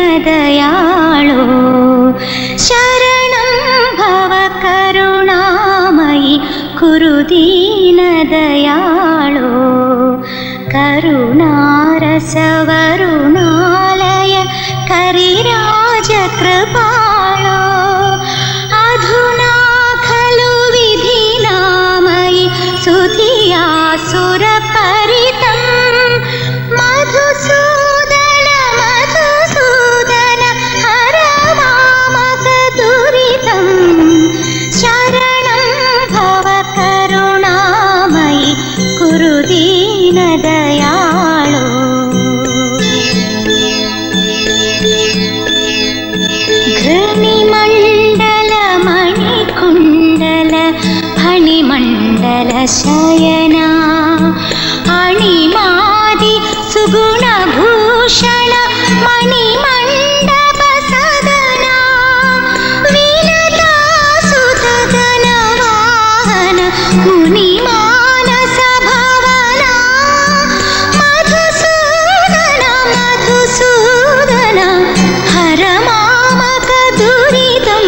दीनदयाळो शरणं भव करुणामयि कुरु दीनदयाळो करुणारसवरुणालय करिराजकृपाळो अधुना खलु विधिनामयि सुधियासुरपरितं मधुसूदन मधुसूदन हर मामकदुरितं शरणं भव करुणामयि कुरु दीनदयाळो शयना अणिमादि सुगुणभूषण मणिमण्डप सदना विलता सुतगन वाहन मुनिमानस भवना मधुसूदन मधुसूदन हर मामक दुरितं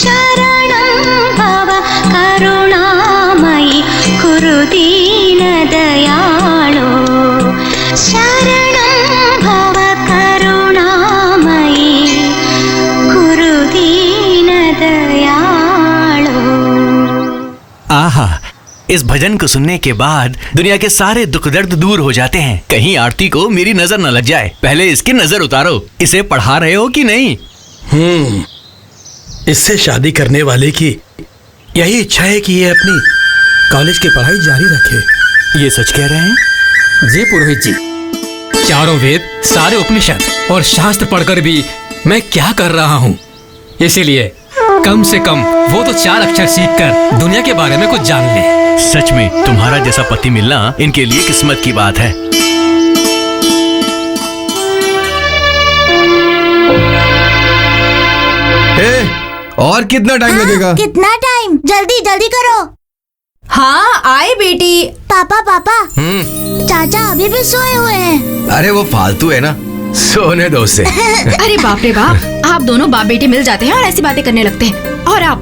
शरणं भव करुणामयि कुरु दीनदयाळो शरणं भव करुणामयि कुरु दीनदयाळो। आहा, इस भजन को सुनने के बाद दुनिया के सारे दुख दर्द दूर हो जाते हैं। कहीं आरती को मेरी नजर न लग जाए, पहले इसकी नजर उतारो। इसे पढ़ा रहे हो कि नहीं? इससे शादी करने वाले की यही इच्छा है कि ये अपनी कॉलेज की पढ़ाई जारी रखे। ये सच कह रहे हैं? जी पुरोहित जी, चारों वेद, सारे उपनिषद और शास्त्र पढ़कर भी मैं क्या कर रहा हूँ। इसीलिए कम से कम वो तो 4 अक्षर सीखकर दुनिया के बारे में कुछ जान ले। सच में तुम्हारा जैसा पति मिलना इनके लिए किस्मत की बात है। और कितना टाइम लगेगा? कितना टाइम? जल्दी जल्दी करो। हाँ आए बेटी। पापा पापा, चाचा अभी भी सोए हुए हैं। अरे वो फालतू है ना, सोने दो उसे। अरे बाप रे बाप, आप दोनों बाप बेटे मिल जाते हैं और ऐसी बातें करने लगते हैं। और आप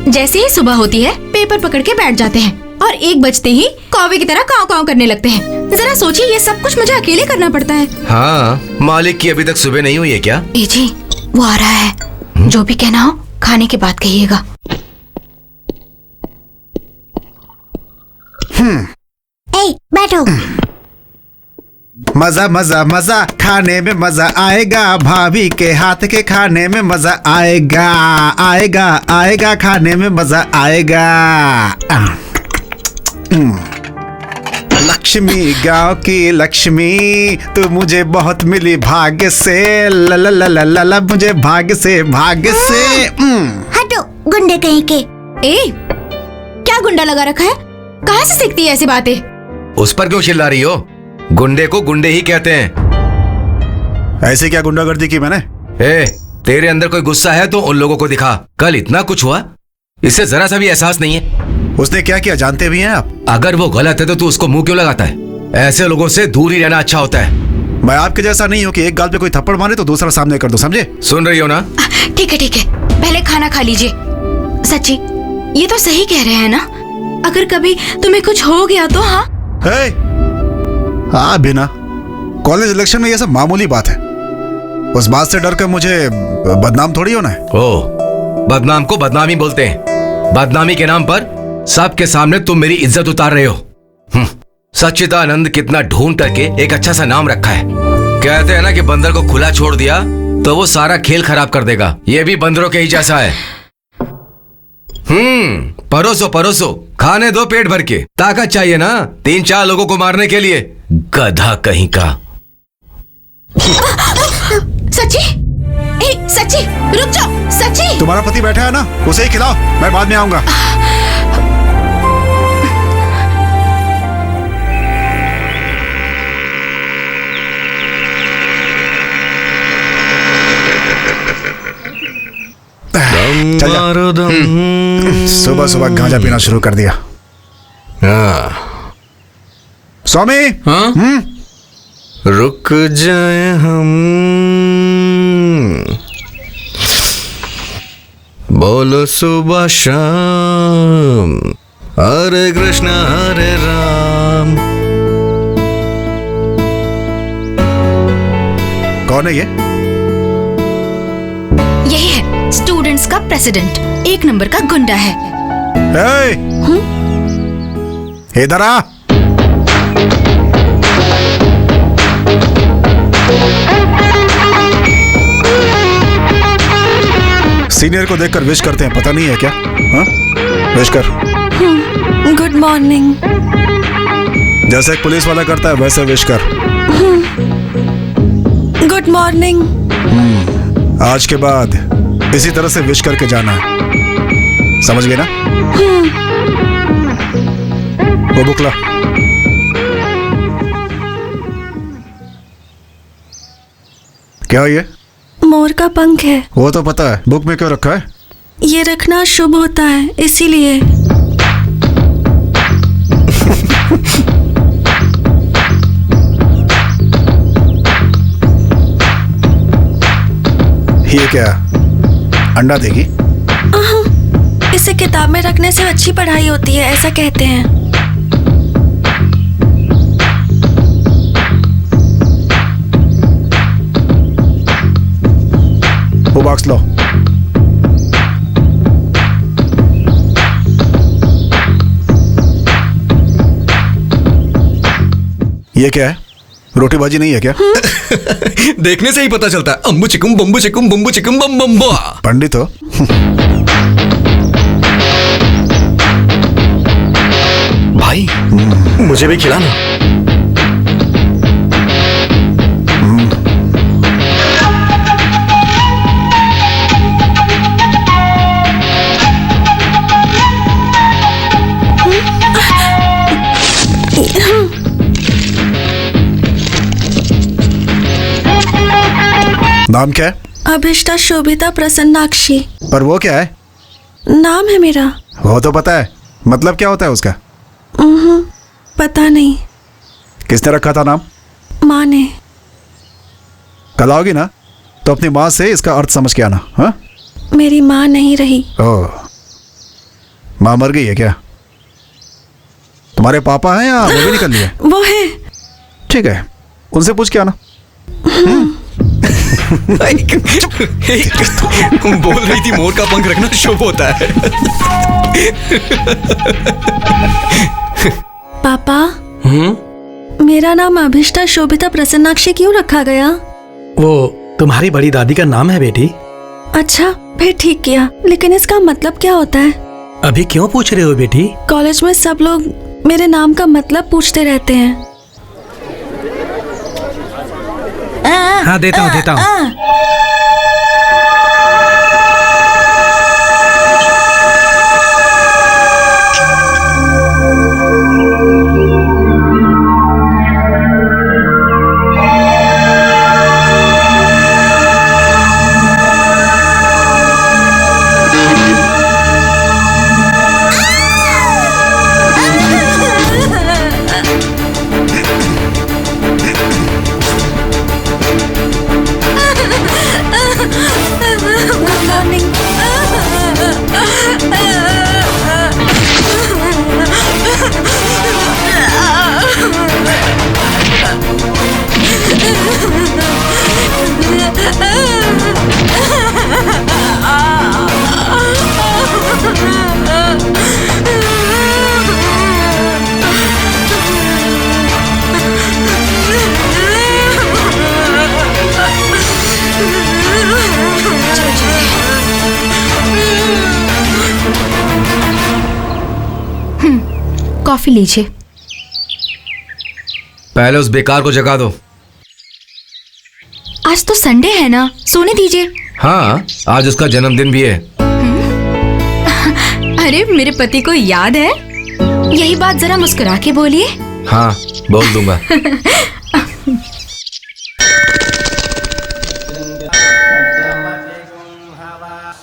जैसे ही सुबह होती है पेपर पकड़ के बैठ जाते हैं और 1 बजते ही कौवे की तरह काव काव करने लगते हैं। जरा सोचिए, ये सब कुछ मुझे अकेले करना पड़ता है। हाँ, मालिक की अभी तक सुबह नहीं हुई है क्या? ए जी, वो आ रहा है। जो भी कहना हो खाने के बाद कहिएगा। बैठो। मजा मजा मजा खाने में मजा आएगा, भाभी के हाथ के खाने में मजा आएगा, आएगा आएगा खाने में मजा आएगा। लक्ष्मी, गांव की लक्ष्मी, तू मुझे बहुत मिली भाग्य से, ला ला ला ला ला ला, मुझे भाग्य से हटो गुंडे कहीं के। ए, क्या गुंडा लगा रखा है? कहाँ से सीखती है ऐसी बातें? उस पर क्यों चिल्ला रही हो? गुंडे को गुंडे ही कहते हैं। ऐसे क्या गुंडागर्दी की मैंने? तेरे अंदर कोई गुस्सा है तो उन लोगों को दिखा। कल इतना कुछ हुआ, इससे जरा सा भी एहसास नहीं है। उसने क्या किया जानते भी हैं आप? अगर वो गलत है तो तू उसको मुंह क्यों लगाता है? ऐसे लोगों से दूर ही रहना अच्छा होता है। मैं आपके जैसा नहीं हूँ कि एक गाल पे कोई थप्पड़ मारे तो दूसरा सामने कर दो, समझे? सुन रही हो ना? ठीक है ठीक है, पहले खाना खा लीजिए। सच्ची, ये तो सही कह रहे हैं ना? अगर कभी तुम्हें कुछ हो गया तो? हाँ हाँ बिना कॉलेज इलेक्शन में ये सब मामूली बात है। उस बात से डर कर मुझे बदनाम थोड़ी होना है। ओ, बदनाम को बदनामी बोलते हैं। बदनामी के नाम पर सबके सामने तुम मेरी इज्जत उतार रहे हो। सच्चिदानंद कितना ढूंढ करके एक अच्छा सा नाम रखा है। कहते हैं ना कि बंदर को खुला छोड़ दिया तो वो सारा खेल खराब कर देगा। ये भी बंदरों के ही जैसा है। परोसो परोसो, खाने दो पेट भर के। ताकत चाहिए ना 3-4 लोगों को मारने के लिए। गधा कहीं का। सच्ची, सच्ची रुक जाओ। सच्ची, तुम्हारा पति बैठा है ना, उसे ही खिलाओ, मैं बाद में आऊंगा। सुबह सुबह गांजा पीना शुरू कर दिया। स्वामी, रुक जाए हम, बोलो सुबह शाम, हरे कृष्ण हरे राम। कौन है ये? यही है स्टूडेंट्स का प्रेसिडेंट, 1 नंबर का गुंडा है। इधर आ। सीनियर को देखकर विश करते हैं, पता नहीं है क्या? हाँ? विश कर। Good morning. जैसे एक पुलिस वाला करता है वैसे विश कर। Good morning. आज के बाद इसी तरह से विश करके जाना है, समझ गए ना? वो बुक ला। क्या ये? मोर का पंख है। वो तो पता है, बुक में क्यों रखा है? ये रखना शुभ होता है, इसीलिए। ये क्या? अंडा देगी? इसे किताब में रखने से अच्छी पढ़ाई होती है, ऐसा कहते हैं। वो बॉक्स लो। ये क्या है? रोटी भाजी नहीं है क्या? देखने से ही पता चलता है। अम्बू चिकुम बम्बू चिकुम बम्बू चिकुम बम बम्बा। पंडित हो? भाई मुझे भी खिलाना। नाम क्या है? अभिष्टा शोभिता प्रसन्नाक्षी। पर वो क्या है? नाम है मेरा। वो तो पता है, मतलब क्या होता है उसका? पता नहीं। किसने रखा था नाम? माँ ने। कल आओगी ना तो अपनी माँ से इसका अर्थ समझ के आना। हाँ? मेरी माँ नहीं रही। ओह, माँ मर गई है क्या? तुम्हारे पापा हैं या वो भी निकल लिए? वो है। ठीक है, उनसे पूछ के आना। बोल रही थी मोर का पंख रखना शुभ होता है। पापा, मेरा नाम अभिष्टा शोभिता प्रसन्नाक्षी क्यों रखा गया? वो तुम्हारी बड़ी दादी का नाम है बेटी। अच्छा, फिर ठीक किया। लेकिन इसका मतलब क्या होता है? अभी क्यों पूछ रहे हो बेटी? कॉलेज में सब लोग मेरे नाम का मतलब पूछते रहते हैं। हाँ, देता हूँ। कॉफी लीजिए। पहले उस बेकार को जगा दो। आज तो संडे है ना, सोने दीजिए। हाँ, आज उसका जन्मदिन भी है। अरे मेरे पति को याद है? यही बात जरा मुस्कुरा के बोलिए। हाँ, बोल दूंगा।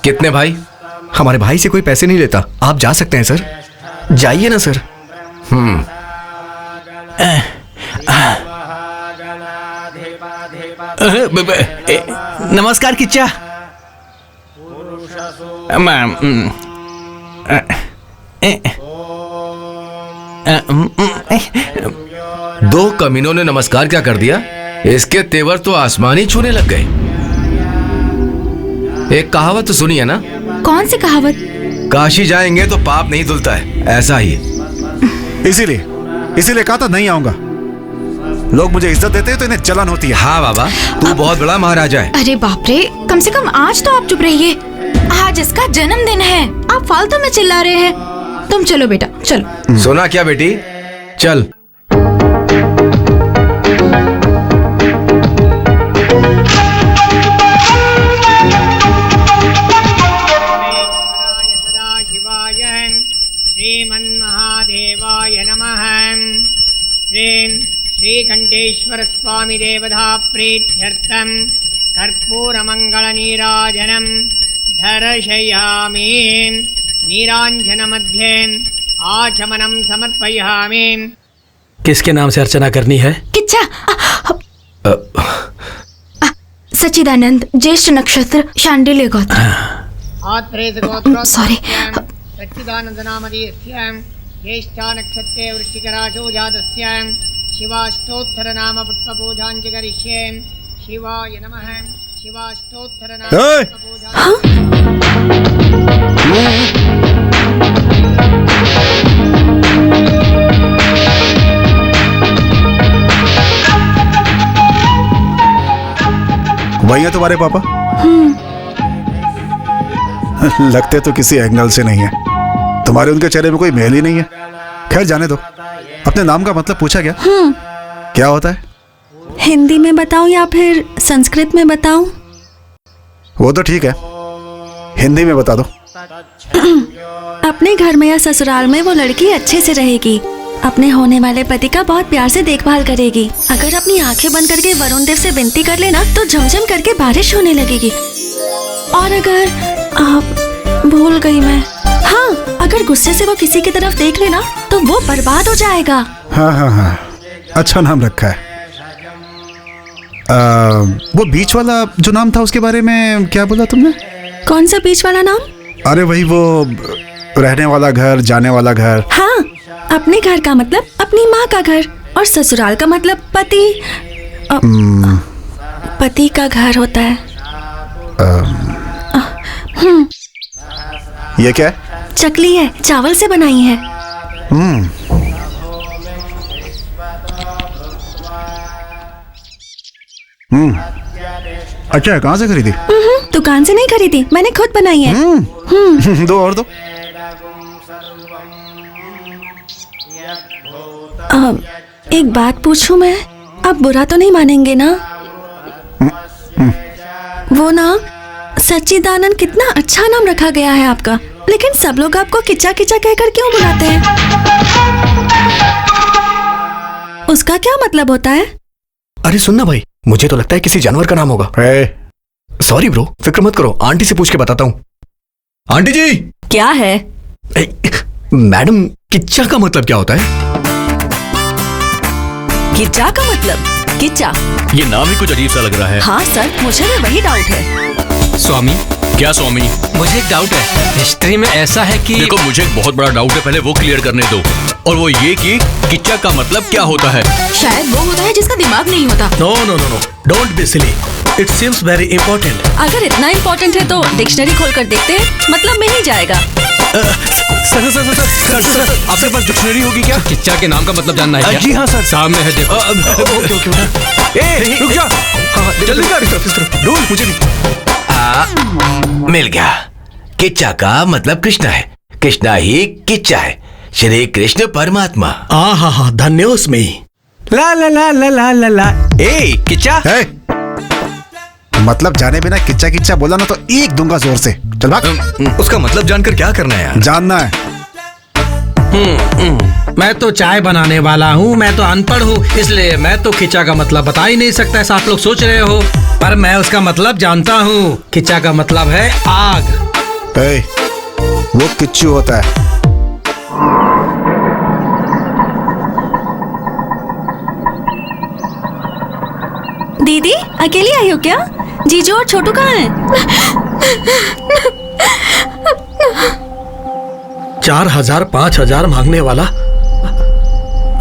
कितने भाई? हमारे भाई से कोई पैसे नहीं लेता। आप जा सकते हैं सर, जाइए ना सर। नमस्कार किच्चा। दो कमीनों ने नमस्कार क्या कर दिया? इसके तेवर तो आसमान ही छूने लग गए। एक कहावत तो सुनी है ना? कौन सी कहावत? काशी जाएंगे तो पाप नहीं धुलता है, ऐसा ही है। इसीलिए कहा था नहीं आऊंगा। लोग मुझे इज्जत देते हैं तो इन्हें जलन होती है। हाँ बाबा, तू बहुत बड़ा महाराजा है। अरे बाप रे, कम से कम आज तो आप चुप रहिए। आज इसका जन्मदिन है, आप फालतू में चिल्ला रहे हैं। तुम चलो बेटा, चलो। सुना क्या बेटी? चल। श्रीमन्महादेवाय नमः। नीलकंठेश्वर स्वामी देवता प्रीत्यर्थम कर्पूरमंगल नीराजनम दर्शयामि। नीरांजन मध्ये आचमनम समर्पयामि। किसके नाम से अर्चना करनी है? किच्चा। सच्चिदानंद, ज्येष्ठ नक्षत्र, शांडिल्य गोत्र। सॉरी। सच्चिदानंद नामधेयस्य ज्येष्ठा नक्षत्रे वृश्चिक राशौ जातस्य शिवाष्टोत्तर नाम पुष्पपूजाञ्च करिष्ये। शिवाय नमः। शिवाष्टोत्तर नाम वही है तुम्हारे पापा? लगते तो किसी एंगल से नहीं है। तुम्हारे उनके चेहरे में कोई मेल ही नहीं है। खैर जाने दो। अपने नाम का मतलब पूछा क्या? क्या होता है? हिंदी में बताऊं या फिर संस्कृत में बताऊं? वो तो ठीक है, हिंदी में बता दो। अपने घर में या ससुराल में वो लड़की अच्छे से रहेगी, अपने होने वाले पति का बहुत प्यार से देखभाल करेगी। अगर अपनी आंखें बंद करके वरुण देव से विनती कर लेना तो झमझम करके बारिश होने लगेगी। और अगर आप भूल गई मैं, हाँ, अगर गुस्से से वो किसी की तरफ देख लेना तो वो बर्बाद हो जाएगा। हाँ हाँ हाँ, अच्छा नाम रखा है। वो बीच वाला जो नाम था उसके बारे में क्या बोला तुमने? कौन सा बीच वाला नाम? अरे वही वो रहने वाला घर, जाने वाला घर। हाँ, अपने घर का मतलब अपनी माँ का घर और ससुराल का मतलब पति पति का घर होता है। ये क्या है? चकली है, चावल से बनाई है। अच्छा है, कहाँ से खरीदी? दुकान से नहीं खरीदी, मैंने खुद बनाई है। दो और दो। एक बात पूछूं मैं? आप बुरा तो नहीं मानेंगे ना? वो नाम सच्चिदानंद, कितना अच्छा नाम रखा गया है आपका, लेकिन सब लोग आपको किच्चा किच्चा कहकर क्यों बुलाते हैं? उसका क्या मतलब होता है? अरे सुनना भाई, मुझे तो लगता है किसी जानवर का नाम होगा। सॉरी ब्रो, फिक्र मत करो, आंटी से पूछ के बताता हूँ। आंटी जी। क्या है? मैडम, किच्चा का मतलब क्या होता है? किच्चा का मतलब? किच्चा, ये नाम ही कुछ अजीब सा लग रहा है। हाँ सर, मुझे भी वही डाउट है। स्वामी, क्या स्वामी? मुझे एक डाउट है। हिस्ट्री में ऐसा है कि देखो, मुझे एक बहुत बड़ा डाउट है, पहले वो क्लियर करने दो। और वो ये कि किच्चा का मतलब क्या होता है? शायद वो होता है जिसका दिमाग नहीं होता। No no no no, don't be silly, it seems very important. अगर इतना इंपॉर्टेंट है तो डिक्शनरी खोलकर देखते हैं, मतलब में ही जाएगा। सर आपके पास डिक्शनरी होगी क्या? किच्चा के नाम का मतलब जानना है क्या? जी हाँ सर, सामने है, देखो। रुक जा, जल्दी कर, ढूंढ, मुझे भी। मिल गया। किच्चा का मतलब कृष्णा है, कृष्णा ही किच्चा है, श्री कृष्ण परमात्मा। हाँ, धन्योस्मी। ला ला ला ला ला ला ला। ए किच्चा, मतलब जाने बिना किच्चा किच्चा बोला ना तो एक दूंगा जोर से। चल भाग। उसका मतलब जानकर क्या करना है यार? जानना है। मैं तो चाय बनाने वाला हूँ, मैं तो अनपढ़ हूँ, इसलिए मैं तो खिंचा का मतलब बता ही नहीं सकता, ऐसा आप लोग सोच रहे हो, पर मैं उसका मतलब जानता हूँ। खिंचा का मतलब है आग। वो किच्चू होता है। दीदी, अकेली आई हो क्या? जीजू और छोटू कहाँ हैं? 4,000 5,000 मांगने वाला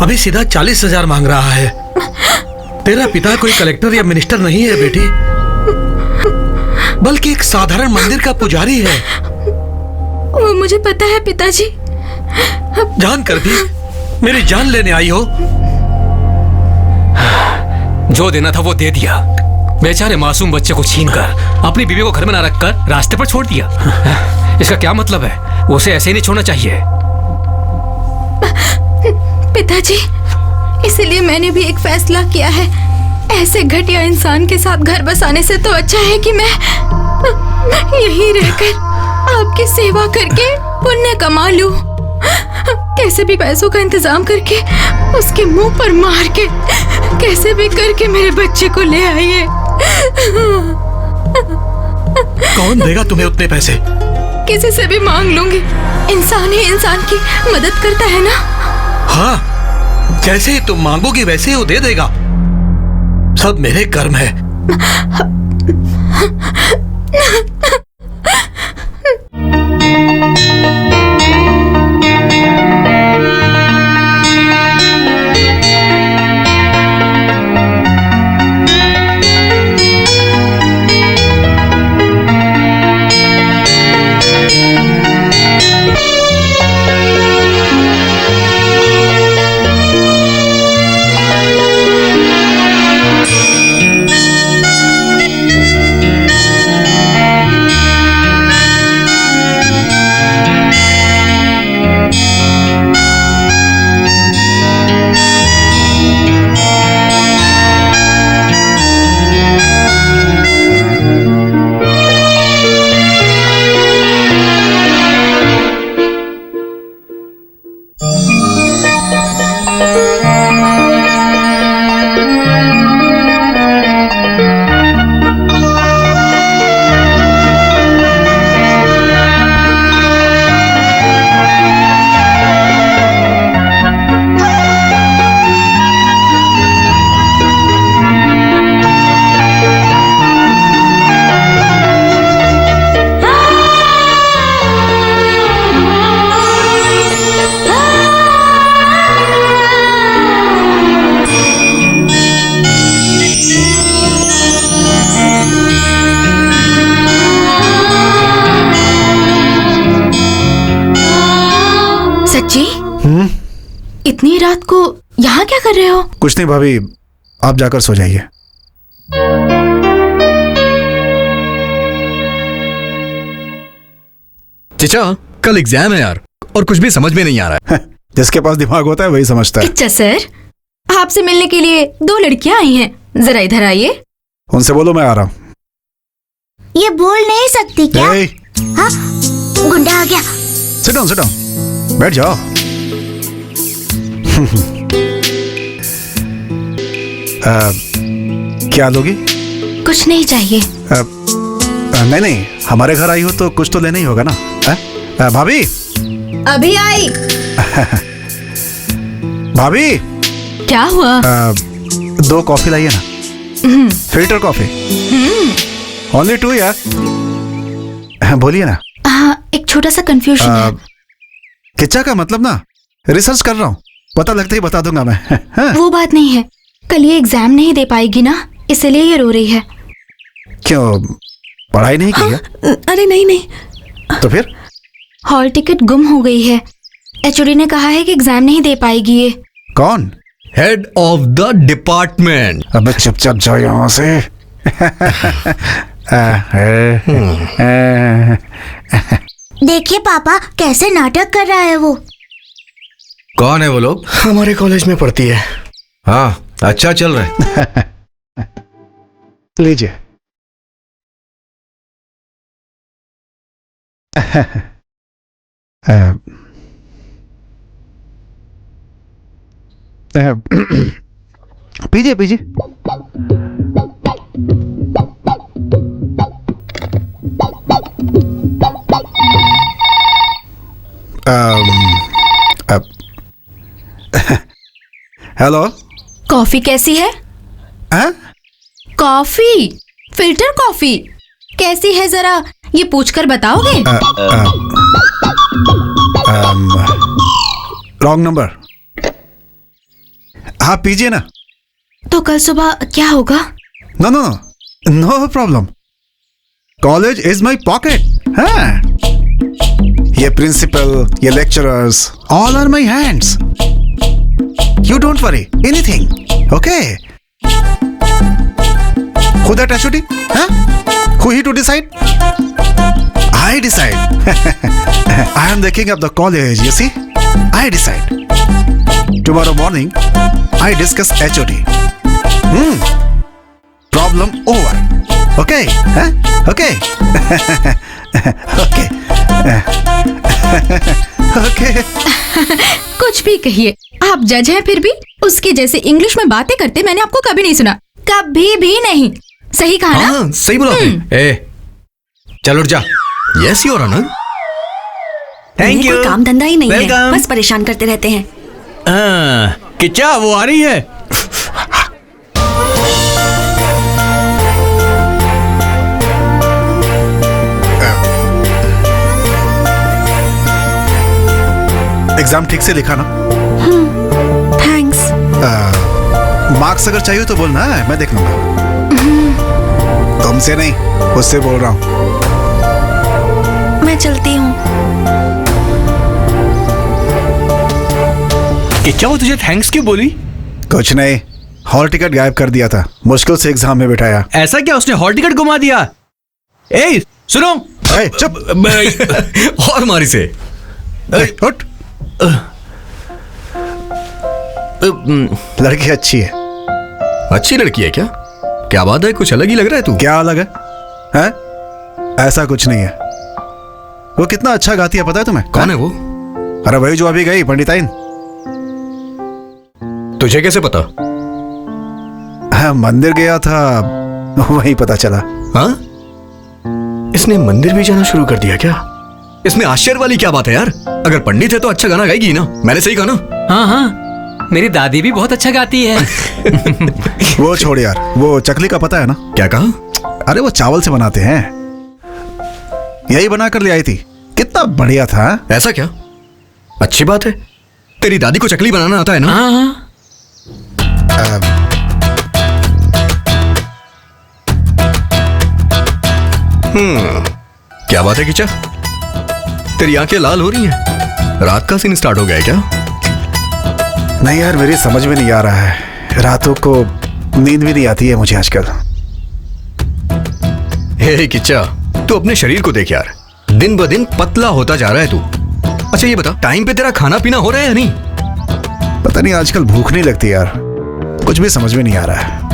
अभी सीधा 40,000 मांग रहा है। तेरा पिता कोई कलेक्टर या मिनिस्टर नहीं है बेटी, बल्कि एक साधारण मंदिर का पुजारी है। वो मुझे पता है पिताजी। जानकर भी मेरी जान लेने आई हो? जो देना था वो दे दिया। बेचारे मासूम बच्चे को छीनकर अपनी बीवी को घर में ना रखकर रास्ते पर छोड़ दिया। इसका क्या मतलब है? उसे ऐसे ही नहीं छोड़ना चाहिए। पिताजी, इसीलिए मैंने भी एक फैसला किया है। ऐसे घटिया इंसान के साथ घर बसाने से तो अच्छा है कि मैं यहीं रहकर आपकी सेवा करके पुण्य कमा लूं। कैसे भी पैसों का इंतजाम करके उसके मुंह पर मार के कैसे भी करके मेरे बच्चे को ले आइए। कौन देगा तुम्हें उतने पैसे? किसी से भी मांग लूंगी। इंसान ही इंसान की मदद करता है ना। हाँ, जैसे तुम मांगोगी वैसे ही वो दे देगा। सब मेरे कर्म है। इतनी रात को यहाँ क्या कर रहे हो? कुछ नहीं भाभी, आप जाकर सो जाइए। चचा, कल एग्जाम है यार, और कुछ भी समझ में नहीं आ रहा है। जिसके पास दिमाग होता है वही समझता है। अच्छा सर, आपसे मिलने के लिए 2 लड़कियां आई हैं, जरा इधर आइए। उनसे बोलो मैं आ रहा हूँ। ये बोल नहीं सकती क्या? हाँ, गुंडा आ गया। सिट डाउन, बैठ जाओ। क्या लोगी? कुछ नहीं चाहिए। नहीं, हमारे घर आई हो तो कुछ तो लेना ही होगा ना। भाभी अभी आई। भाभी क्या हुआ? 2 कॉफी लाइए ना, फिल्टर कॉफी। ओनली 2 यार। बोलिए ना। हाँ, एक छोटा सा कंफ्यूजन है। किच्चा का मतलब ना, रिसर्च कर रहा हूँ, पता लगते ही बता दूंगा मैं। वो बात नहीं है, कल ये एग्जाम नहीं दे पाएगी ना, इसलिए ये रो रही है। क्यों, पढ़ाई नहीं की है? अरे नहीं। तो फिर? हॉल टिकट गुम हो गई है। एचओडी ने कहा है कि एग्जाम नहीं दे पाएगी ये। कौन? Head of the department. अबे चुपचाप जाओ यहाँ से। देखिए पापा कैसे नाटक कर रहा है वो। कौन है वो लोग? हमारे कॉलेज में पढ़ती है। हाँ, अच्छा चल रहा है। लीजिए। पीजिए। हेलो, कॉफी कैसी है? कॉफी, फिल्टर कॉफी कैसी है, जरा ये पूछकर बताओगे? Wrong number. हाँ पीजिए ना। तो कल सुबह क्या होगा? No problem. College is my pocket. हाँ, ये प्रिंसिपल, ये lecturers, all are my hands. You don't worry anything, okay? Who that HOD? Huh? Who he to decide? I decide. I am the king of the college, you see? I decide. Tomorrow morning, I discuss HOD. Problem over. Okay? Huh? Okay? Okay. Okay. कुछ भी कहिए, आप जज हैं फिर भी उसके जैसे इंग्लिश में बातें करते मैंने आपको कभी नहीं सुना, कभी भी नहीं। सही कहा ना? हाँ सही बोला आपने। ए, चल उठ जा। Yes your honour. Thank you. कोई काम धंधा ही नहीं है, Welcome. बस परेशान करते रहते हैं। किच्चा वो आ रही है। एग्जाम ठीक से लिखा ना? थैंक्स। मार्क्स अगर चाहिए तो बोलना, मैं देख लूंगा। तुमसे नहीं, उससे बोल रहा हूँ। मैं चलती हूँ। किच्चा वो तुझे थैंक्स क्यों बोली? कुछ नहीं, हॉल टिकट गायब कर दिया था, मुश्किल से एग्जाम में बिठाया। ऐसा क्या, उसने हॉल टिकट घुमा दिया? ए सुनो। ए, चुप। और मारी से। ए, उठ। लड़की अच्छी है। अच्छी लड़की है क्या? क्या बात है, कुछ अलग ही लग रहा है तू। क्या अलग है? हैं? ऐसा कुछ नहीं है। वो कितना अच्छा गाती है पता है तुम्हें? कौन है वो? अरे वही जो अभी गई, पंडिताइन। तुझे कैसे पता? हाँ, मंदिर गया था, वहीं पता चला। हाँ, इसने मंदिर भी जाना शुरू कर दिया क्या? इसमें आश्चर्य वाली क्या बात है यार? अगर पंडित है तो अच्छा गाना गाएगी ना। मैंने सही कहा ना? हाँ हाँ, मेरी दादी भी बहुत अच्छा गाती है। वो छोड़ यार, वो चकली का पता है ना? क्या कहा? अरे वो चावल से बनाते हैं, यही बना कर ले आई थी, कितना बढ़िया था। ऐसा क्या? अच्छी बात है। तेरी दादी को चकली बनाना आता है ना? हाँ हाँ। क्या बात है किचा? तेरी आंखें लाल हो रही हैं। रात का सीन स्टार्ट हो गया है क्या? नहीं यार, मेरी समझ में नहीं आ रहा है, रातों को नींद भी नहीं आती है मुझे आजकल। हे किच्चा, तू अपने शरीर को देख यार, दिन ब दिन पतला होता जा रहा है तू। अच्छा ये बता, टाइम पे तेरा खाना पीना हो रहा है या नहीं? पता नहीं आजकल भूख नहीं लगती यार, कुछ भी समझ में नहीं आ रहा है।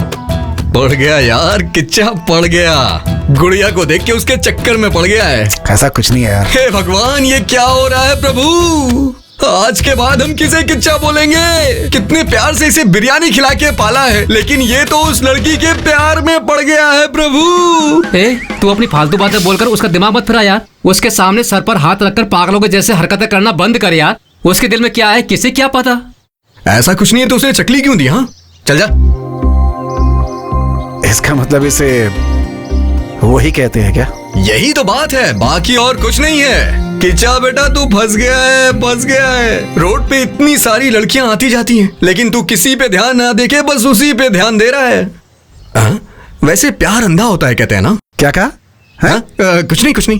पड़ गया यार किच्चा, पड़ गया। गुड़िया को देख के उसके चक्कर में पड़ गया है। ऐसा कुछ नहीं है यार। हे भगवान, ये क्या हो रहा है प्रभु? आज के बाद हम किसे किच्चा बोलेंगे? कितने प्यार से इसे बिरयानी खिला के पाला है, लेकिन ये तो उस लड़की के प्यार में पड़ गया है प्रभु। ए, तू अपनी फालतू बातें बोलकर उसका दिमाग मत फिरा यार। उसके सामने सर पर हाथ रखकर पागलों के जैसे हरकतें करना बंद कर यार। उसके दिल में क्या है किसे क्या पता। ऐसा कुछ नहीं है तो उसने चकली क्यों दी? हाँ चल जा। इसका मतलब इसे वही कहते हैं क्या? यही तो बात है, बाकी और कुछ नहीं है। किचा बेटा तू फंस गया है, फंस गया है। रोड पे इतनी सारी लड़कियां आती जाती हैं, लेकिन तू किसी पे ध्यान ना देके बस उसी पे ध्यान दे रहा है। हाँ? वैसे प्यार अंधा होता है कहते हैं ना? क्या कहा? हाँ? कुछ नहीं कुछ नहीं।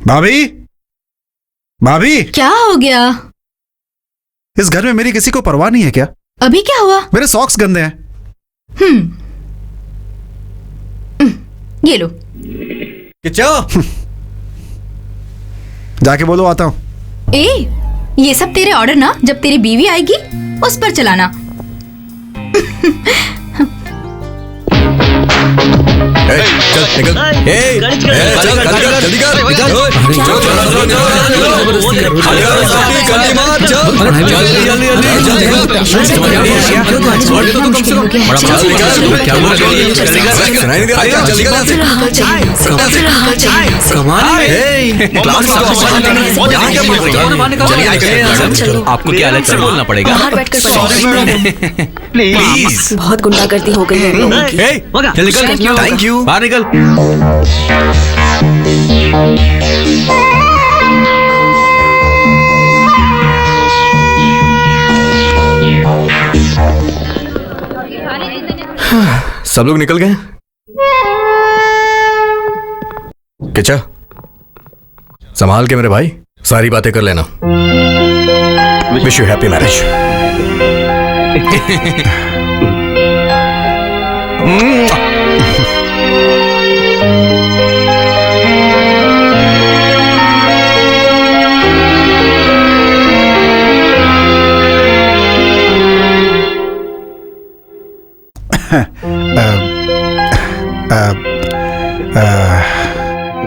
भाभी, भाभी, क्या हो गया? इस घर में मेरी किसी को परवाह नहीं है क्या? अभी क्या हुआ? मेरे सॉक्स गंदे हैं। ये लो। किचा जाके बोलो आता हूँ। ये सब तेरे ऑर्डर ना, जब तेरी बीवी आएगी उस पर चलाना। चल निकल। चल जल्दी कर। आपको क्या अलग से बोलना पड़ेगा? बाहर बैठकर प्लीज। बहुत गुंडागर्दी हो गई है इन लोगों की। चल निकल। Thank you. बाहर निकल। सब लोग निकल गए? किचा संभाल के मेरे भाई, सारी बातें कर लेना। Wish you happy marriage.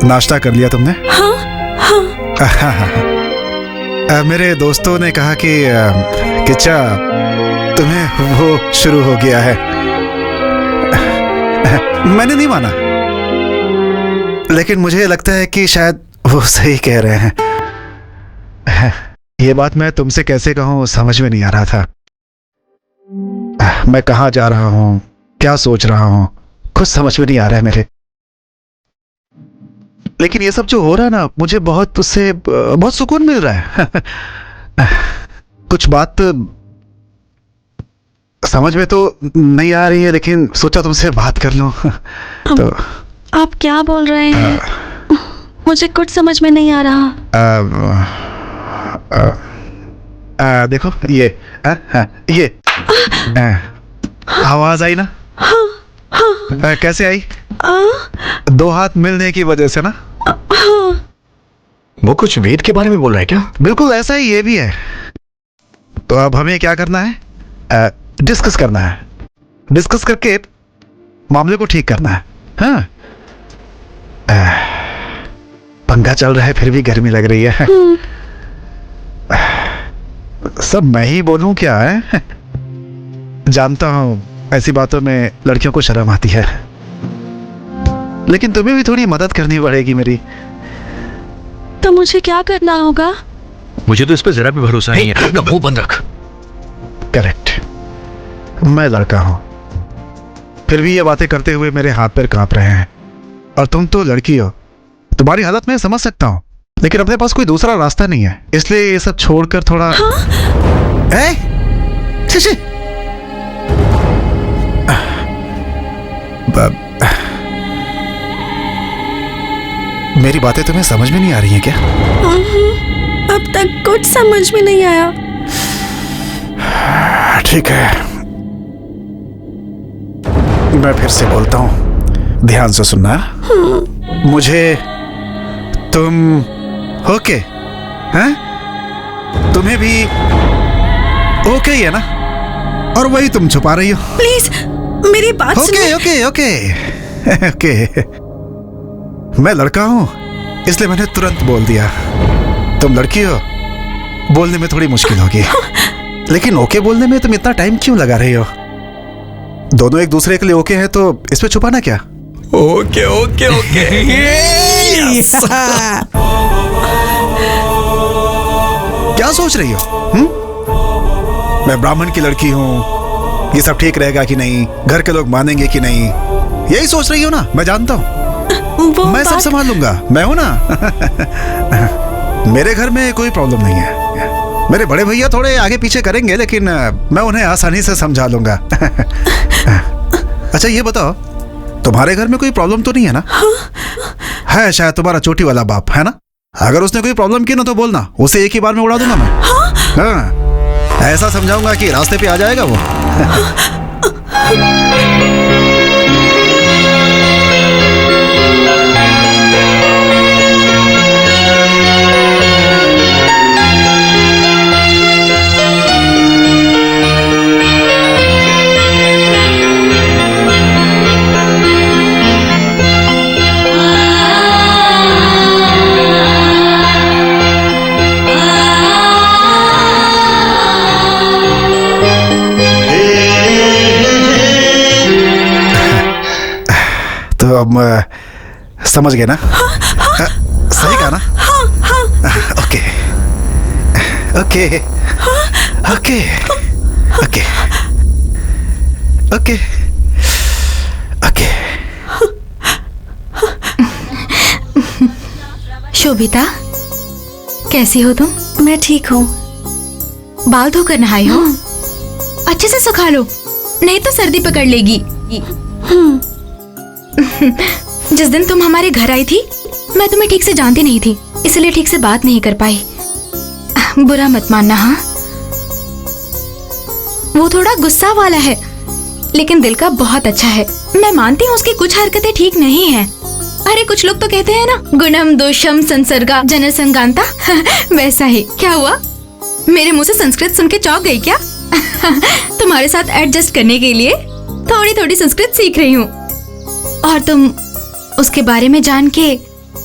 नाश्ता कर लिया तुमने? हाँ हाँ। मेरे दोस्तों ने कहा कि किच्चा तुम्हें वो शुरू हो गया है। मैंने नहीं माना, लेकिन मुझे लगता है कि शायद वो सही कह रहे हैं। ये बात मैं तुमसे कैसे कहूं, समझ में नहीं आ रहा था। मैं कहाँ जा रहा हूं, क्या सोच रहा हूं, कुछ समझ में नहीं आ रहा है मेरे। लेकिन ये सब जो हो रहा है ना, मुझे बहुत उससे बहुत सुकून मिल रहा है। कुछ बात समझ में तो नहीं आ रही है, लेकिन सोचा तुमसे बात कर लूं। तो आप क्या बोल रहे हैं? मुझे कुछ समझ में नहीं आ रहा। देखो ये आवाज आई ना? कैसे आई? दो हाथ मिलने की वजह से ना। वो कुछ वेद के बारे में बोल रहा है क्या? बिल्कुल ऐसा ही ये भी है। तो अब हमें क्या करना है? डिस्कस करना है। डिस्कस करके मामले को ठीक करना है। हाँ, पंखा चल रहा है फिर भी गर्मी लग रही है। सब मैं ही बोलूं क्या है? जानता हूं ऐसी बातों में लड़कियों को शर्म आती है, लेकिन तुम्हें भी थोड़ी मदद करनी पड़ेगी मेरी। तो मुझे क्या करना होगा? मुझे तो इस पे जरा भी भरोसा नहीं है। अपना मुंह बंद रख। करेक्ट, मैं लड़का हूं, फिर भी ये बातें करते हुए मेरे हाथ पैर कांप रहे हैं। और तुम तो लड़की हो, तुम्हारी हालत मैं समझ सकता हूं, लेकिन अपने पास कोई दूसरा रास्ता नहीं है, इसलिए ये सब छोड़कर थोड़ा। मेरी बातें तुम्हें समझ में नहीं आ रही हैं क्या? अब तक कुछ समझ में नहीं आया। ठीक है, मैं फिर से बोलता हूं, ध्यान से सुनना। मुझे तुम ओके हैं? तुम्हें भी ओके ही है ना? और वही तुम छुपा रही हो। प्लीज मेरी बात सुनिए। Okay okay okay. मैं लड़का हूं, इसलिए मैंने तुरंत बोल दिया। तुम लड़की हो, बोलने में थोड़ी मुश्किल होगी। लेकिन ओके बोलने में तुम इतना टाइम क्यों लगा रही हो? दोनों एक दूसरे के लिए ओके है, तो इस पे छुपाना क्या? Okay okay okay. क्या सोच रही हो? मैं ब्राह्मण की लड़की हूं, ये सब ठीक रहेगा कि नहीं, घर के लोग मानेंगे कि नहीं, यही सोच रही हो ना? मैं जानता हूं, मैं सब संभाल लूंगा, मैं हूं ना। मेरे घर में कोई प्रॉब्लम नहीं है। मेरे बड़े भैया थोड़े आगे पीछे करेंगे, लेकिन मैं उन्हें आसानी से समझा लूंगा। अच्छा ये बताओ, तुम्हारे घर में कोई प्रॉब्लम तो नहीं है ना? है शायद तुम्हारा चोटी वाला बाप, है ना? अगर उसने कोई प्रॉब्लम की ना तो बोलना, उसे एक ही बार में उड़ा दूंगा मैं। हाँ, ऐसा समझाऊंगा कि रास्ते पे आ जाएगा वो। तो अब समझ गए ना? सही कहा ना? Okay okay okay okay okay okay. Shobhita, कैसी हो तुम? मैं ठीक हूँ। बाल धोकर नहाई हो? अच्छे से सुखा लो, नहीं तो सर्दी पकड़ लेगी। जिस दिन तुम हमारे घर आई थी, मैं तुम्हें ठीक से जानती नहीं थी, इसलिए ठीक से बात नहीं कर पाई। बुरा मत मानना। हाँ, वो थोड़ा गुस्सा वाला है, लेकिन दिल का बहुत अच्छा है। मैं मानती हूँ उसकी कुछ हरकतें ठीक नहीं हैं। अरे कुछ लोग तो कहते हैं ना, गुणम दोषम संसर्गा जनसंगांता। वैसा ही। क्या हुआ, मेरे मुंह से संस्कृत सुन के चौंक गई क्या? तुम्हारे साथ एडजस्ट करने के लिए थोड़ी थोड़ी संस्कृत सीख रही हूँ, और तुम उसके बारे में जान के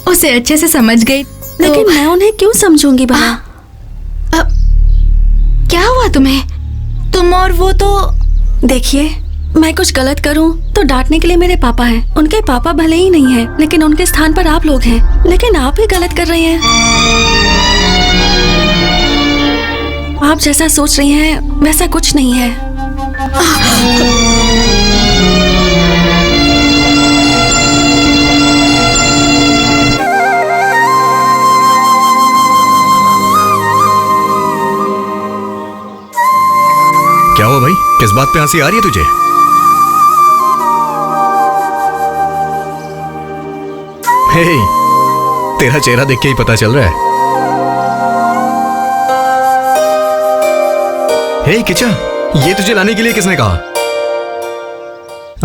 उसे अच्छे से समझ गई लेकिन मैं उन्हें क्यों समझूंगी भला? क्या हुआ तुम्हें? तुम और वो तो देखिए, मैं कुछ गलत करूं तो डांटने के लिए मेरे पापा हैं। उनके पापा भले ही नहीं हैं, लेकिन उनके स्थान पर आप लोग हैं। लेकिन आप ही गलत कर रहे हैं। आप जैसा सोच रही हैं वैसा कुछ नहीं है। क्या हुआ भाई, किस बात पे हंसी आ रही है तुझे? हे, तेरा चेहरा देख के ही पता चल रहा है। हे किचा, ये तुझे लाने के लिए किसने कहा?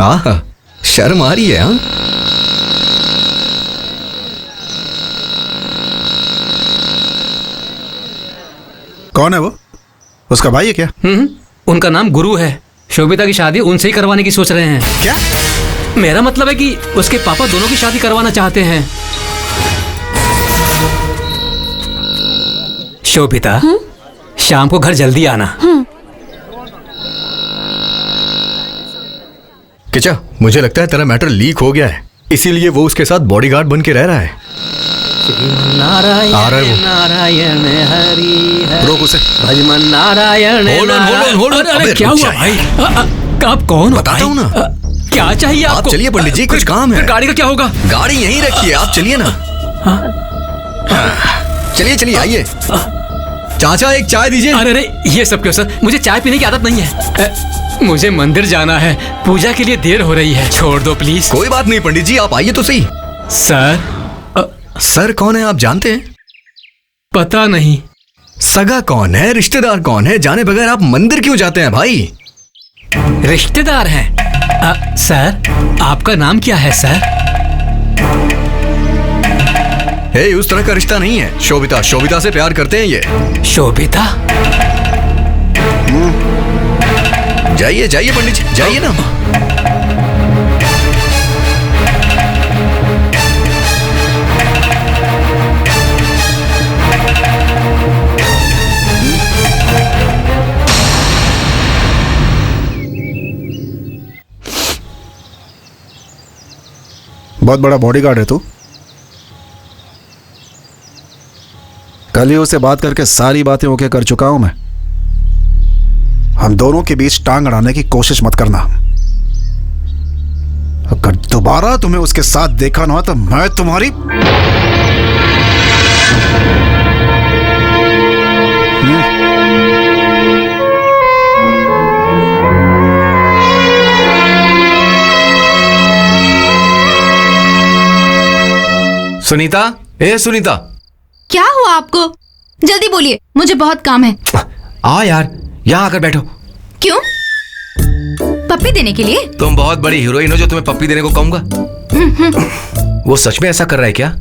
आह, शर्म आ रही है हाँ? कौन है वो? उसका भाई है क्या? उनका नाम गुरु है। शोभिता की शादी उनसे ही करवाने की सोच रहे हैं। क्या? मेरा मतलब है कि उसके पापा दोनों की शादी करवाना चाहते हैं। शोभिता, शाम को घर जल्दी आना। किचा, मुझे लगता है तेरा मैटर लीक हो गया है, इसीलिए वो उसके साथ बॉडीगार्ड बन के रह रहा है। नारायण आ रहा है वो। नारायण हरि हरि। रोक उसे। भजमन Narayan. Hold on, hold on, hold on। अरे अबे, क्या रुक हुआ जा भाई? आप कौन हो? बताता हूँ ना। क्या चाहिए आप आपको? चलिए पंडित जी, कुछ काम है। फिर गाड़ी का क्या होगा? गाड़ी यहीं रखिए, आप चलिए ना। चलिए चलिए, आइए। चाचा, एक चाय दीजिए। अरे अरे, ये सब क्यों सर? मुझे चाय पीने की आदत नहीं है। मुझे मंदिर जाना है, पूजा के लिए देर हो रही है। छोड़ दो प्लीज। कोई बात नहीं पंडित जी, आप आइए तो सही। सर, सर कौन है आप जानते हैं? पता नहीं। सगा कौन है, रिश्तेदार कौन है, जाने बगैर आप मंदिर क्यों जाते हैं भाई? रिश्तेदार हैं। सर, आपका नाम क्या है सर? हे, उस तरह का रिश्ता नहीं है। शोभिता, शोभिता से प्यार करते हैं ये। शोभिता? जाइए जाइए पंडित जी, जाइए ना। बहुत बड़ा बॉडीगार्ड है तू। कल ही उसे बात करके सारी बातें ओके कर चुका हूं मैं। हम दोनों के बीच टांग अड़ाने की कोशिश मत करना। अगर दोबारा तुम्हें उसके साथ देखा ना तो मैं तुम्हारी सुनीता, ए सुनीता। क्या हुआ आपको? जल्दी बोलिए, मुझे बहुत काम है। आ यार, यहाँ आकर बैठो। क्यों? पप्पी देने के लिए? तुम बहुत बड़ी हीरोइन हो जो तुम्हें पप्पी देने को कहूंगा। वो सच में ऐसा कर रहा है क्या?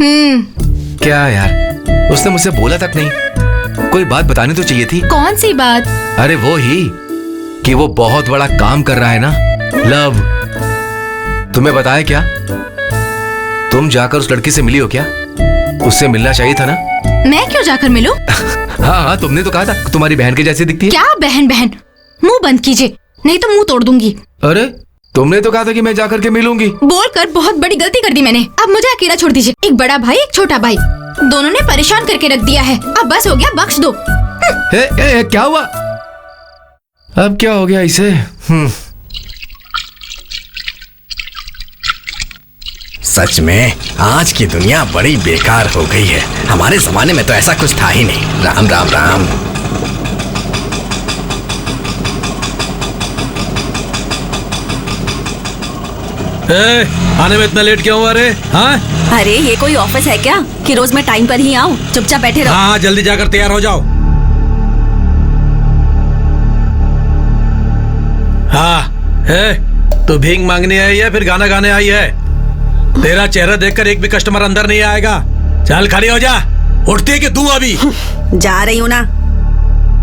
क्या यार, उसने मुझसे बोला तक नहीं। कोई बात बतानी तो चाहिए थी। कौन सी बात? अरे वो ही कि वो बहुत बड़ा काम कर रहा है ना, लव। तुम्हें बताया क्या? तुम जाकर उस लड़की से मिली हो क्या? उससे मिलना चाहिए था ना। मैं क्यों जाकर मिलूं? हाँ हाँ, तुमने तो कहा था तुम्हारी बहन के जैसी दिखती है। क्या बहन बहन? मुंह बंद कीजिए, नहीं तो मुंह तोड़ दूंगी। अरे, तुमने तो कहा था कि मैं जाकर के मिलूंगी। बोलकर बहुत बड़ी गलती कर दी मैंने। अब मुझे अकेला छोड़ दीजिए। एक बड़ा भाई, एक छोटा भाई, दोनों ने परेशान करके रख दिया है। अब बस हो गया, बख्श दो। क्या हुआ? अब क्या हो गया इसे? सच में आज की दुनिया बड़ी बेकार हो गई है। हमारे जमाने में तो ऐसा कुछ था ही नहीं। राम राम राम। आने में इतना लेट क्यों हुआ रे? हाँ? अरे ये कोई ऑफिस है क्या कि रोज मैं टाइम पर ही आऊँ? चुपचाप बैठे रहो। हाँ, जल्दी जाकर तैयार हो जाओ। हाँ, तू भीख मांगने आई है फिर गाना गाने आई है? तेरा चेहरा देखकर एक भी कस्टमर अंदर नहीं आएगा। चल खड़ी हो जा। उठती है कि तू अभी? जा रही हूँ ना।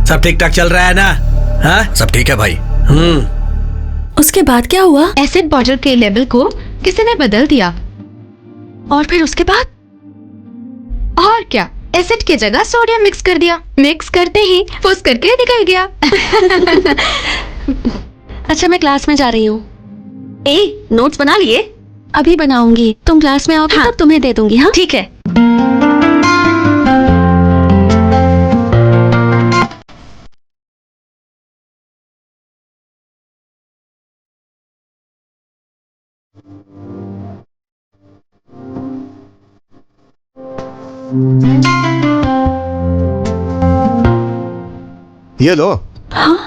सब ठीक ठाक चल रहा है ना? हाँ? सब ठीक है भाई। उसके बाद क्या हुआ? एसिड बॉटल के लेवल को किसी ने बदल दिया। और फिर उसके बाद? और क्या, एसिड की जगह सोडियम मिक्स कर दिया। मिक्स करते ही फुस करके निकल गया। अच्छा, मैं क्लास में जा रही हूँ। ए, नोट्स बना लिए? अभी बनाऊंगी, तुम क्लास में आओगे तब तुम्हें दे दूंगी। हाँ ठीक है। ये लो। हाँ?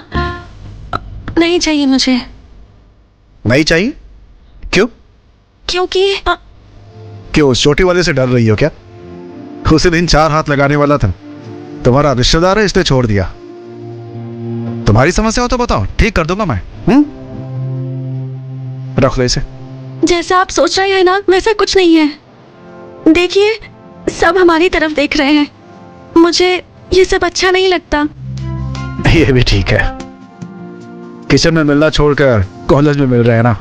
नहीं चाहिए मुझे। नहीं चाहिए? क्यों? क्योंकि क्यों, उस छोटी वाले से डर रही हो क्या? उसी दिन 4 हाथ लगाने वाला था। तुम्हारा रिश्तेदार है इसलिए छोड़ दिया। तुम्हारी समस्या हो तो बताओ, ठीक कर दूंगा मैं। रख लो इसे। जैसा आप सोच रहे हैं ना, वैसा कुछ नहीं है। देखिए, सब हमारी तरफ देख रहे हैं। मुझे ये सब अच्छा नहीं लगता। ये भी ठीक है। किचन में मिलना छोड़कर कॉलेज में मिल रहे हैं ना।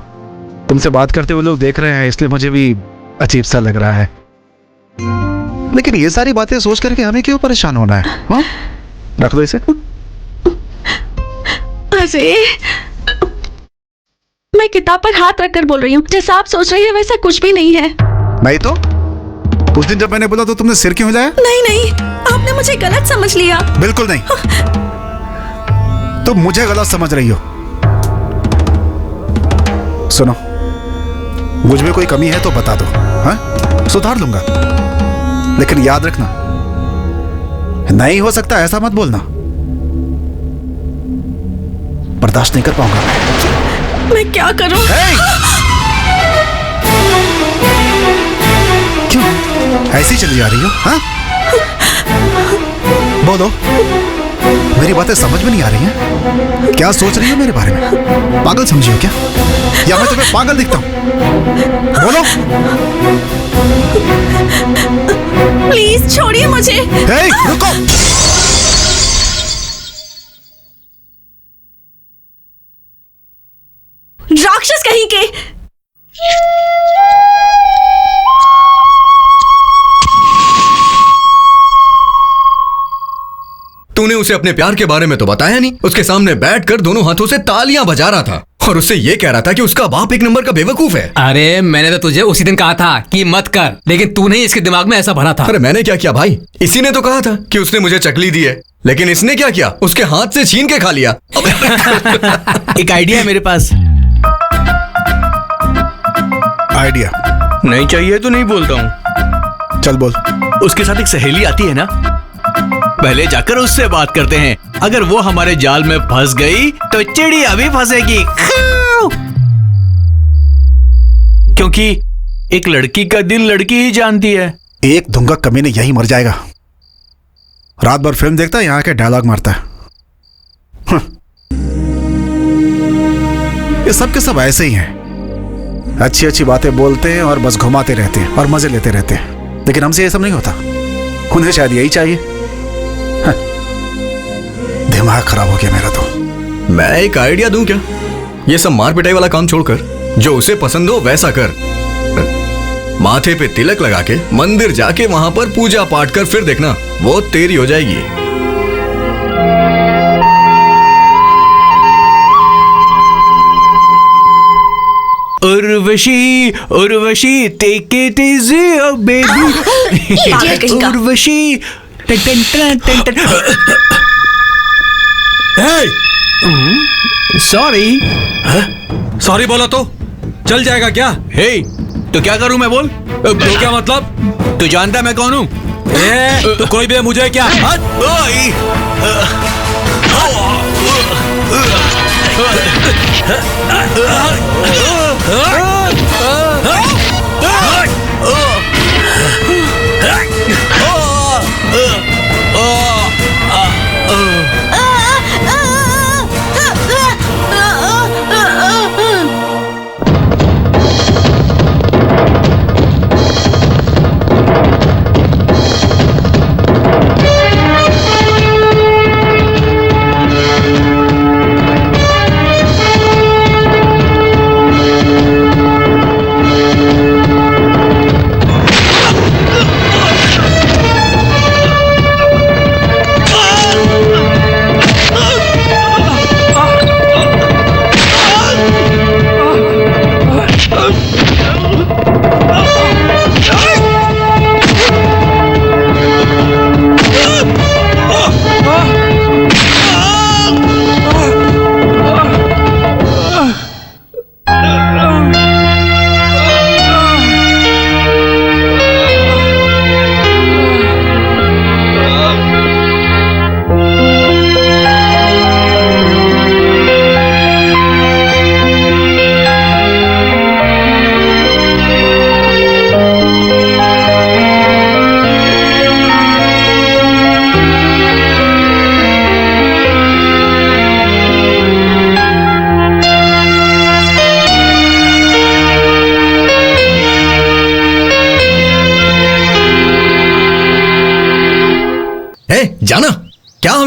तुमसे बात करते हुए लोग देख रहे हैं, इसलिए मुझे भी अजीब सा लग रहा है। लेकिन ये सारी बातें सोच करके हमें क्यों परेशान होना है? हाँ? रख दो इसे। अरे, मैं किताब पर हाथ रखकर बोल रही हूँ। जैसा आप सोच रही हैं वैसा कुछ भी नहीं है। नहीं तो? उस दिन जब मैंने बोला तो तुमने सिर क्यों हिलाया? नहीं नहीं, आपने मुझे गलत समझ लिया। बिल्कुल नहीं। तुम मुझे गलत समझ रही हो। सुनो, मुझ में कोई कमी है तो बता दो, हाँ? सुधार लूंगा। लेकिन याद रखना, नहीं हो सकता ऐसा मत बोलना। बर्दाश्त नहीं कर पाऊंगा मैं क्या करूं? क्यों ऐसी चली जा रही हो? हाँ? बोलो, मेरी बातें समझ में नहीं आ रही हैं? क्या सोच रही हो मेरे बारे में? पागल समझी हो क्या? या मैं तुम्हें पागल दिखता हूं? बोलो। प्लीज छोड़िए मुझे। हे, रुको। राक्षस कहीं के। तूने उसे अपने प्यार के बारे में तो बताया नहीं। उसके सामने बैठकर दोनों हाथों से तालियां बजा रहा था और उससे ये कह रहा था कि उसका बाप एक नंबर का बेवकूफ है। अरे मैंने तो तुझे उसी दिन कहा था कि मत कर, लेकिन तूने इसके दिमाग में ऐसा भरा था। अरे मैंने क्या किया भाई? इसी ने तो कहा था कि उसने मुझे चकली दी है, लेकिन इसने क्या किया? उसके हाथ से छीन के खा लिया। एक आइडिया है मेरे पास। आइडिया? नहीं चाहिए तो नहीं बोलता हूँ। चल बोल। उसके साथ एक सहेली आती है ना, पहले जाकर उससे बात करते हैं। अगर वो हमारे जाल में फंस गई तो चिड़िया भी फंसेगी। क्योंकि एक लड़की का दिल लड़की ही जानती है। एक धुंगा कमीने यही मर जाएगा। रात भर फिल्म देखता है, यहाँ के डायलॉग मारता है। ये सब के सब ऐसे ही हैं। अच्छी अच्छी बातें बोलते हैं और बस घुमाते रहते हैं और मजे लेते रहते हैं। लेकिन हमसे ये सब नहीं होता। उन्हें शायद यही चाहिए। दिमाग खराब हो गया मेरा तो। मैं एक आइडिया दूं क्या? ये सब मार पिटाई वाला काम छोड़कर जो उसे पसंद हो वैसा कर। माथे पे तिलक लगा के मंदिर जाके वहां पर पूजा पाठ कर, फिर देखना वो तेरी हो जाएगी। Urvashi Urvashi take it easy oh baby. Urvashi टन टन टन टन। सॉरी। सॉरी बोला तो चल जाएगा क्या? हे, तो क्या करूं मैं? बोल। तो क्या मतलब? तू जानता है मैं कौन हूं? तो कोई भी मुझे क्या?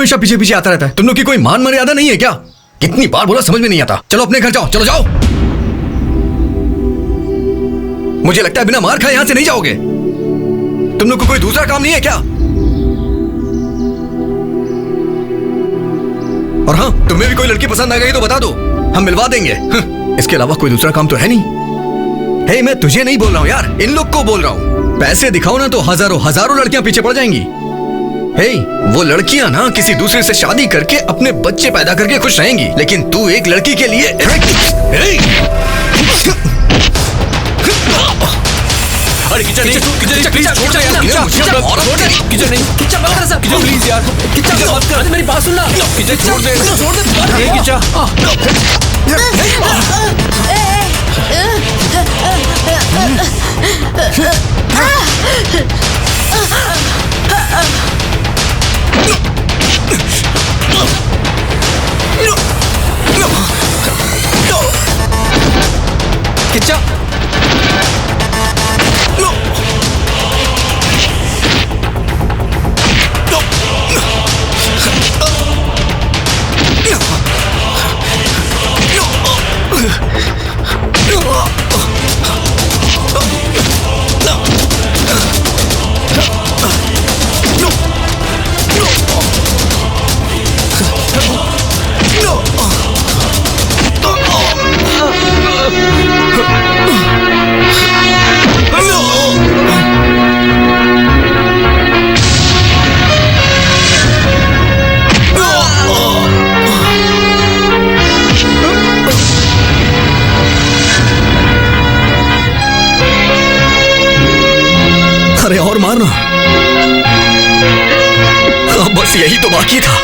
हमेशा पीछे पीछे आता रहता है? तुम लोग की कोई मान मर्यादा नहीं है क्या? कितनी बार बोला, समझ में नहीं आता। चलो अपने घर जाओ, चलो जाओ। मुझे लगता है बिना मार खाए यहां से नहीं जाओगे। तुम लोग को कोई दूसरा काम नहीं है क्या? और हाँ, तुम्हें भी कोई लड़की पसंद आ गई तो बता दो, हम मिलवा देंगे। इसके अलावा कोई दूसरा काम तो है नहीं। हे, मैं तुझे नहीं बोल रहा हूँ यार, इन लोग को बोल रहा हूँ। पैसे दिखाओ ना तो हजारों हजारों लड़कियां पीछे पड़ जाएंगी। हे, वो लड़कियां ना किसी दूसरे से शादी करके अपने बच्चे पैदा करके खुश रहेंगी, लेकिन तू एक लड़की के लिए अरे किचन नहीं, किचन प्लीज छोड़ दे यार, किचन नहीं, किचन प्लीज यार, किचन मेरी बात सुनना, किचन छोड़ दे, किचन अरे और मारना, अब बस यही तो बाकी था।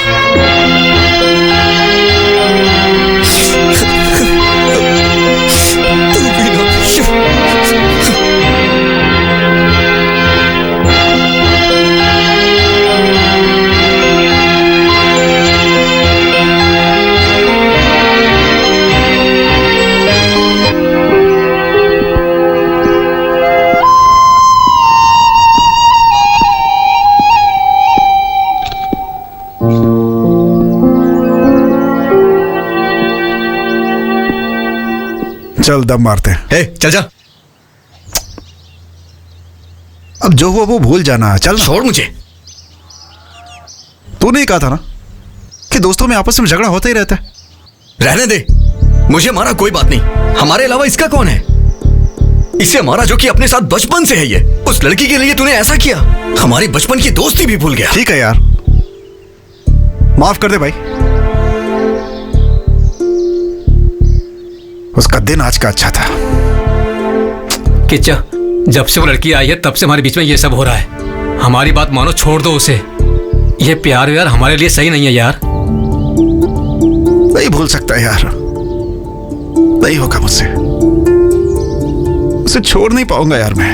चल दम मारते हैं। हे, चल जा। अब जो हुआ वो भूल जाना, चल। छोड़ मुझे। तूने ही कहा था ना कि दोस्तों में आपस में झगड़ा होता ही रहता है। रहने दे, मुझे मारा कोई बात नहीं, हमारे अलावा इसका कौन है? इसे मारा जो कि अपने साथ बचपन से है। ये उस लड़की के लिए तूने ऐसा किया, हमारी बचपन की दोस्ती भी भूल गया। ठीक है यार, माफ कर दे भाई। उसका दिन आज का अच्छा था। किच्चा, जब से वो लड़की आई है तब से हमारे बीच में ये सब हो रहा है। हमारी बात मानो, छोड़ दो उसे। ये प्यार यार हमारे लिए सही नहीं है यार। नहीं भूल सकता यार, नहीं होगा मुझसे। उसे छोड़ नहीं पाऊंगा यार मैं।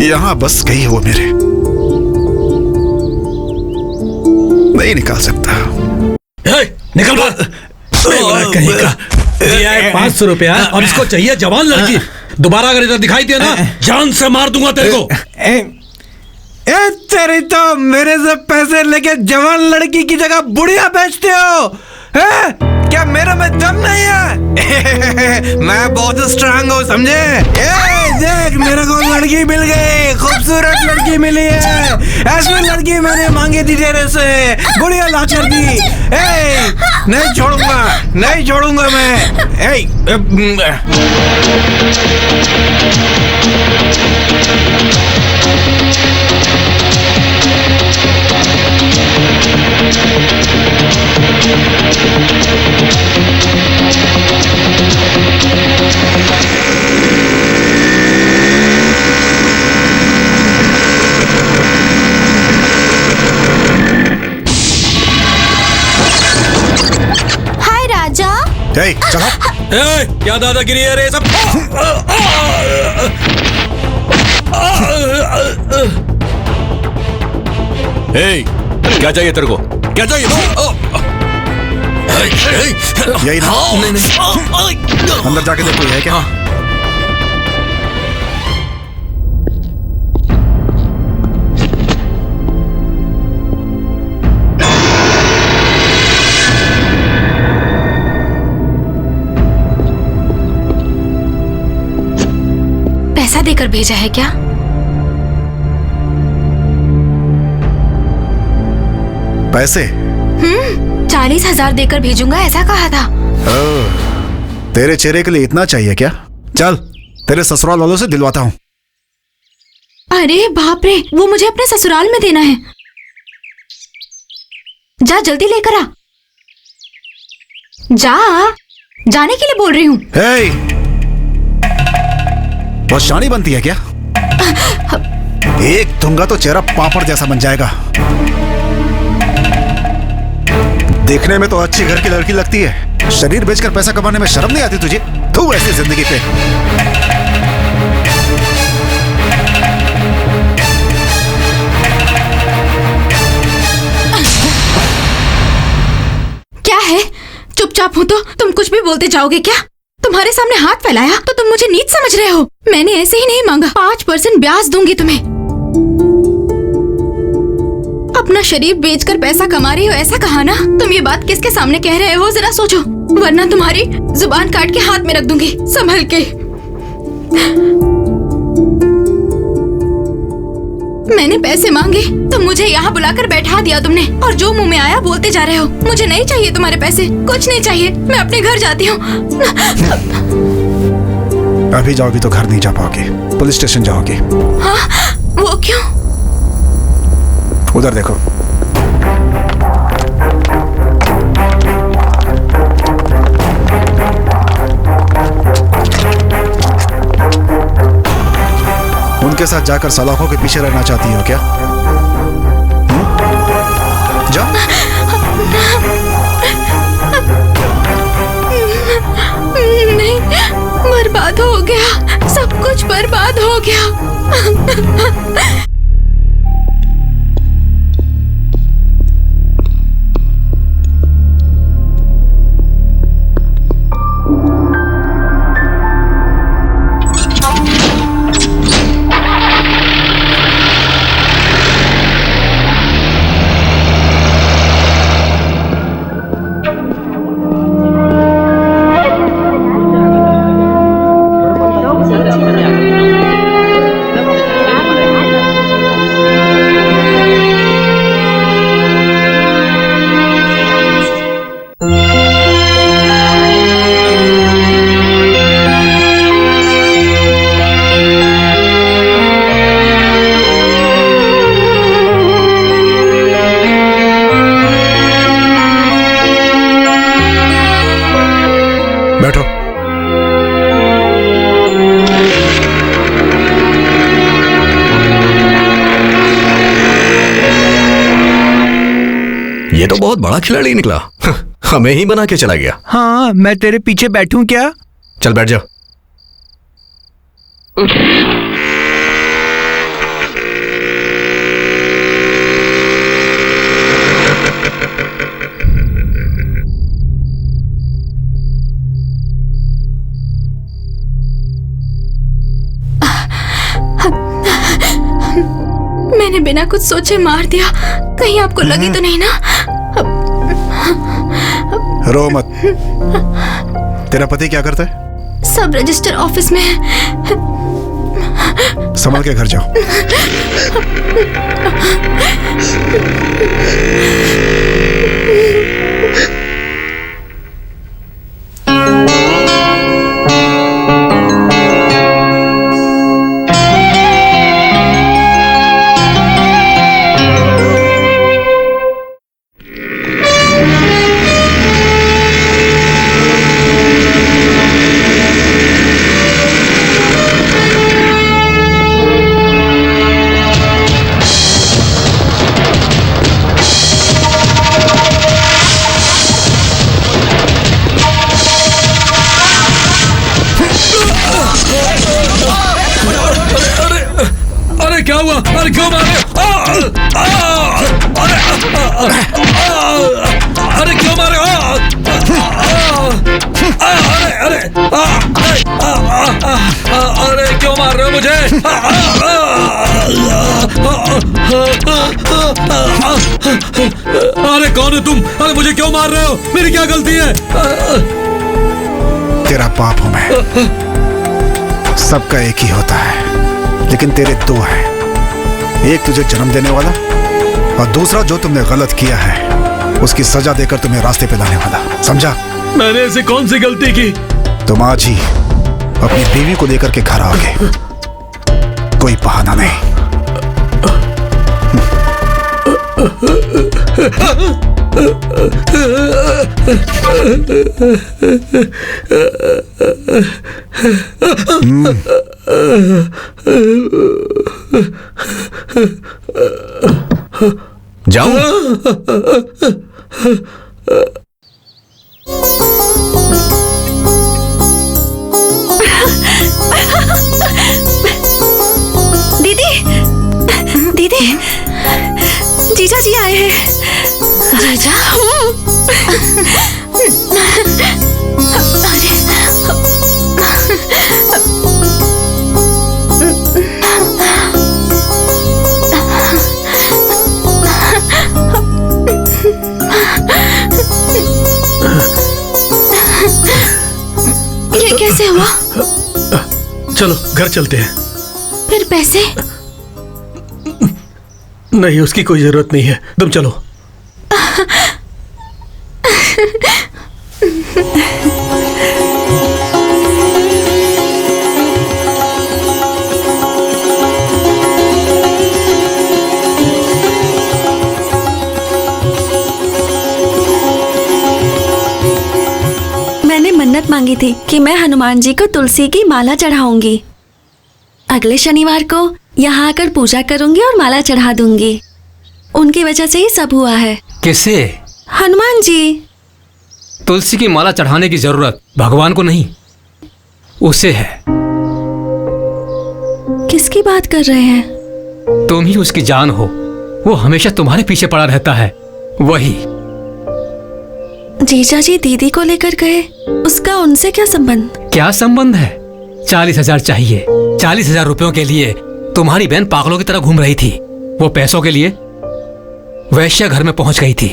यहां बस गई वो मेरे, नहीं निकाल सकता। निकल कहीं का। दिया है 500 रुपया और इसको चाहिए जवान लड़की। दोबारा अगर इधर दिखाई दिया ना, जान से मार दूंगा तेरे को। तेरी तो मेरे से पैसे लेके जवान लड़की की जगह बुढ़िया बेचते हो, हैं? क्या मेरे में दम नहीं है? मैं बहुत स्ट्रांग हूँ, समझे? देख, मेरे को लड़की मिल गई, खूबसूरत लड़की मिली है। ऐसी लड़की मैंने मांगी थी तेरे से, बुढ़िया ला कर दी। नहीं छोड़ूंगा, नहीं छोड़ूंगा मैं। हाय राजा। चलो। क्या दादागिरी है रे सब? क्या चाहिए तेरे को? क्या चाहिए? यही ना? अंदर जाके देखो है क्या? भेजा है क्या? पैसे? 40,000 देकर भेजूंगा ऐसा कहा था। तेरे चेहरे के लिए इतना चाहिए क्या? चल तेरे ससुराल वालों से दिलवाता हूँ। अरे बाप रे, वो मुझे अपने ससुराल में देना है। जा जल्दी लेकर आ। जा, जाने के लिए बोल रही हूँ। हे, बहुत शानी बनती है क्या? एक दूंगा तो चेहरा पापड़ जैसा बन जाएगा। देखने में तो अच्छी घर की लड़की लगती है, शरीर बेचकर पैसा कमाने में शर्म नहीं आती तुझे? तू ऐसी जिंदगी पे। क्या है? चुपचाप हो तो तुम कुछ भी बोलते जाओगे क्या? तुम्हारे सामने हाथ फैलाया तो तुम मुझे नीच समझ रहे हो? मैंने ऐसे ही नहीं मांगा। 5% ब्याज दूंगी तुम्हें। अपना शरीर बेचकर पैसा कमा रही हो ऐसा कहा ना? तुम ये बात किसके सामने कह रहे हो जरा सोचो, वरना तुम्हारी जुबान काट के हाथ में रख दूंगी। संभल के। मैंने पैसे मांगे तो मुझे यहाँ बुलाकर बैठा दिया तुमने, और जो मुंह में आया बोलते जा रहे हो। मुझे नहीं चाहिए तुम्हारे पैसे, कुछ नहीं चाहिए। मैं अपने घर जाती हूँ। अभी जाओगी तो घर नहीं जा पाओगी, पुलिस स्टेशन जाओगी। हाँ, वो क्यों? उधर देखो। उनके साथ जाकर सलाखों के पीछे रहना चाहती हो क्या? जाओ। नहीं, बर्बाद हो गया, सब कुछ बर्बाद हो गया। बैठो। ये तो बहुत बड़ा खिलाड़ी निकला। हमें ही बना के चला गया। हाँ, मैं तेरे पीछे बैठूं क्या? चल बैठ जा। मैंने बिना कुछ सोचे मार दिया, कहीं आपको लगी तो नहीं ना? रो मत। तेरा पति क्या करता है? सब रजिस्टर ऑफिस में है। संभल के घर जाओ। क्या हुआ? अरे क्यों मारे? अरे क्यों मारे? अरे क्यों मार रहे हो मुझे? अरे कौन है तुम? अरे मुझे क्यों मार रहे हो? मेरी क्या गलती है? तेरा पाप हूं मैं। सबका एक ही होता है। लेकिन तेरे दो हैं। एक तुझे जन्म देने वाला और दूसरा जो तुमने गलत किया है उसकी सजा देकर तुम्हें रास्ते पे लाने वाला। समझा? मैंने ऐसी कौन सी गलती की? तुम आज ही अपनी बीवी को लेकर के घर आ गए, कोई बहाना नहीं। जाऊं? दीदी, दीदी, जीजा जी आए हैं। जीजा? ये कैसे हुआ? चलो घर चलते हैं। फिर पैसे? नहीं, उसकी कोई जरूरत नहीं है, तुम चलो। मैंने मन्नत मांगी थी कि मैं हनुमान जी को तुलसी की माला चढ़ाऊंगी। अगले शनिवार को यहाँ आकर पूजा करूंगी और माला चढ़ा दूंगी। उनकी वजह से ही सब हुआ है। किसे? हनुमान जी। तुलसी की माला चढ़ाने की जरूरत भगवान को नहीं, उसे है। किसकी बात कर रहे हैं? तुम ही उसकी जान हो, वो हमेशा तुम्हारे पीछे पड़ा रहता है, वही। जीजा जी दीदी को लेकर गए, उसका उनसे क्या संबंध? क्या संबंध है? 40,000 चाहिए। 40,000 रुपयों के लिए तुम्हारी बहन पागलों की तरह घूम रही थी। वो पैसों के लिए वैश्या घर में पहुंच गई थी।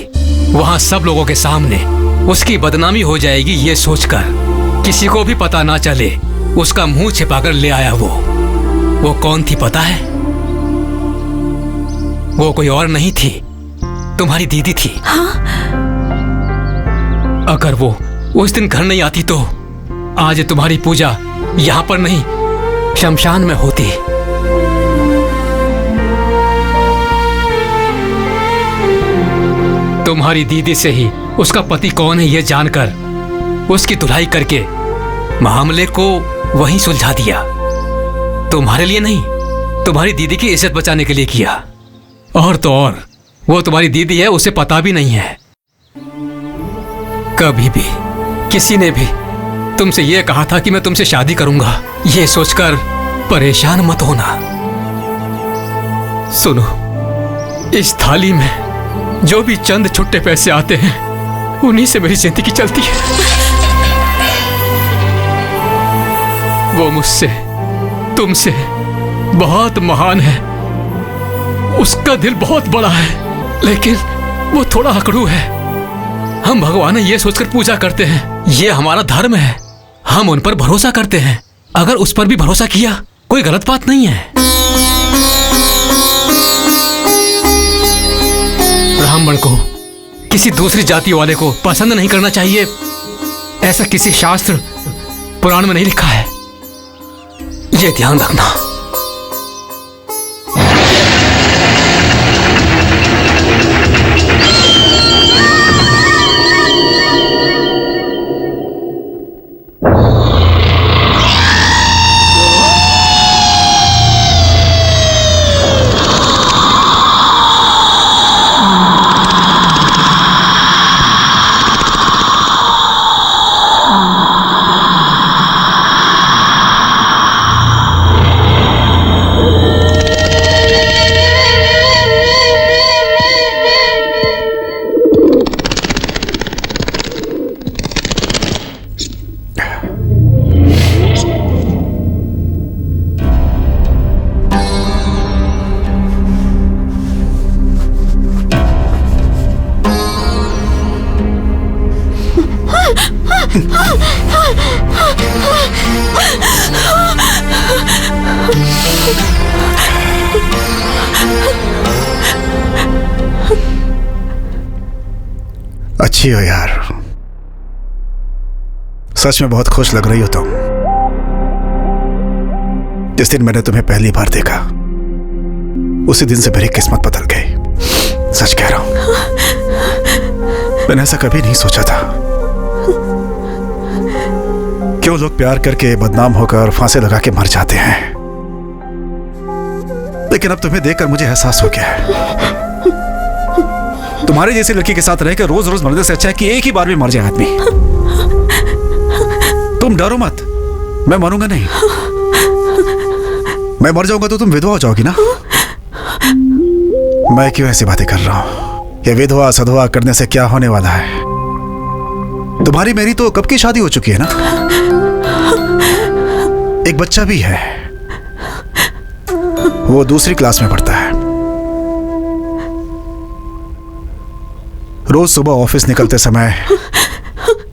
वहां सब लोगों के सामने उसकी बदनामी हो जाएगी ये सोचकर किसी को भी पता ना चले उसका मुंह छिपाकर ले आया। वो कौन थी पता है? वो कोई और नहीं थी, तुम्हारी दीदी थी। हाँ? अगर वो उस दिन घर नहीं आती तो आज तुम्हारी पूजा यहाँ पर नहीं, शमशान में होती। तुम्हारी दीदी से ही उसका पति कौन है ये जानकर उसकी धुलाई करके मामले को वहीं सुलझा दिया। तुम्हारे लिए नहीं, तुम्हारी दीदी की इज्जत बचाने के लिए किया। और तो और वो तुम्हारी दीदी है, उसे पता भी नहीं है। कभी भी किसी ने भी तुमसे ये कहा था कि मैं तुमसे शादी करूंगा, ये सोचकर परेशान मत होना। सुनो, इस थाली में जो भी चंद छुट्टे पैसे आते हैं उन्हीं से मेरी जिंदगी चलती है। वो मुझसे, तुमसे बहुत महान है, उसका दिल बहुत बड़ा है, लेकिन वो थोड़ा अकड़ू है। हम भगवान ये सोचकर पूजा करते हैं, ये हमारा धर्म है, हम उन पर भरोसा करते हैं। अगर उस पर भी भरोसा किया कोई गलत बात नहीं है। ब्राह्मण को किसी दूसरी जाति वाले को पसंद नहीं करना चाहिए, ऐसा किसी शास्त्र पुराण में नहीं लिखा है, ये ध्यान रखना। अच्छी हो यार, सच में बहुत खुश लग रही हो तुम। जिस दिन मैंने तुम्हें पहली बार देखा उसी दिन से मेरी किस्मत बदल गई। सच कह रहा हूं, मैंने ऐसा कभी नहीं सोचा था। क्यों लोग प्यार करके बदनाम होकर फांसे लगा के मर जाते हैं, लेकिन अब तुम्हें देखकर मुझे एहसास हो गया है तुम्हारे जैसी लड़की के साथ रहकर रोज रोज मरने से अच्छा है कि एक ही बार में मर जाए आदमी। तुम डरो मत, मैं मरूंगा नहीं। मैं मर जाऊंगा तो तुम विधवा हो जाओगी ना। मैं क्यों ऐसी बातें कर रहा हूं? ये विधवा सधवा करने से क्या होने वाला है? तुम्हारी मेरी तो कब की शादी हो चुकी है ना, एक बच्चा भी है, वो दूसरी क्लास में पढ़ता है। रोज सुबह ऑफिस निकलते समय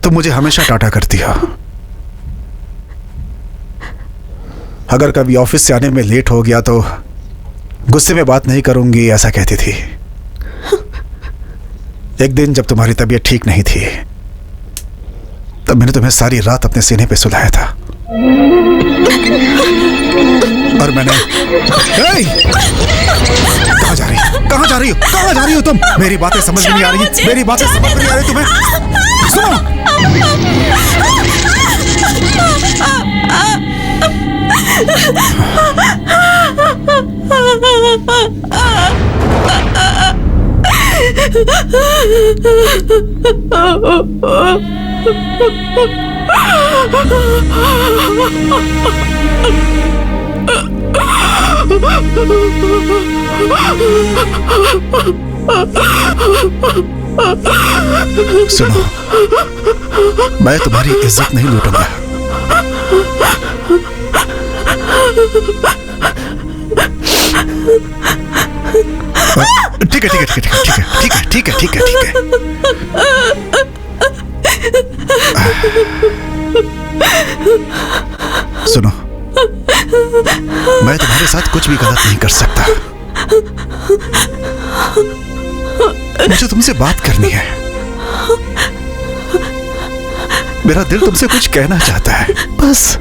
तुम मुझे हमेशा टाटा करती हो। अगर कभी ऑफिस से आने में लेट हो गया तो गुस्से में बात नहीं करूंगी ऐसा कहती थी। एक दिन जब तुम्हारी तबीयत ठीक नहीं थी तब मैंने तुम्हें सारी रात अपने सीने पे सुलाया था और मैंने कहाँ जा रही हो? कहाँ जा रही हो? कहाँ जा रही हो तुम? मेरी बातें समझ में नहीं आ रही, मेरी बातें समझ में नहीं आ रही तुम्हें? सुनो, सुनो, मैं तुम्हारी इज्जत नहीं लूटूंगा। ठीक है, ठीक है, ठीक है, ठीक है, ठीक है, ठीक है, ठीक है, ठीक है। सुनो, मैं तुम्हारे साथ कुछ भी गलत नहीं कर सकता। मुझे तुमसे बात करनी है। मेरा दिल तुमसे कुछ कहना चाहता है, बस।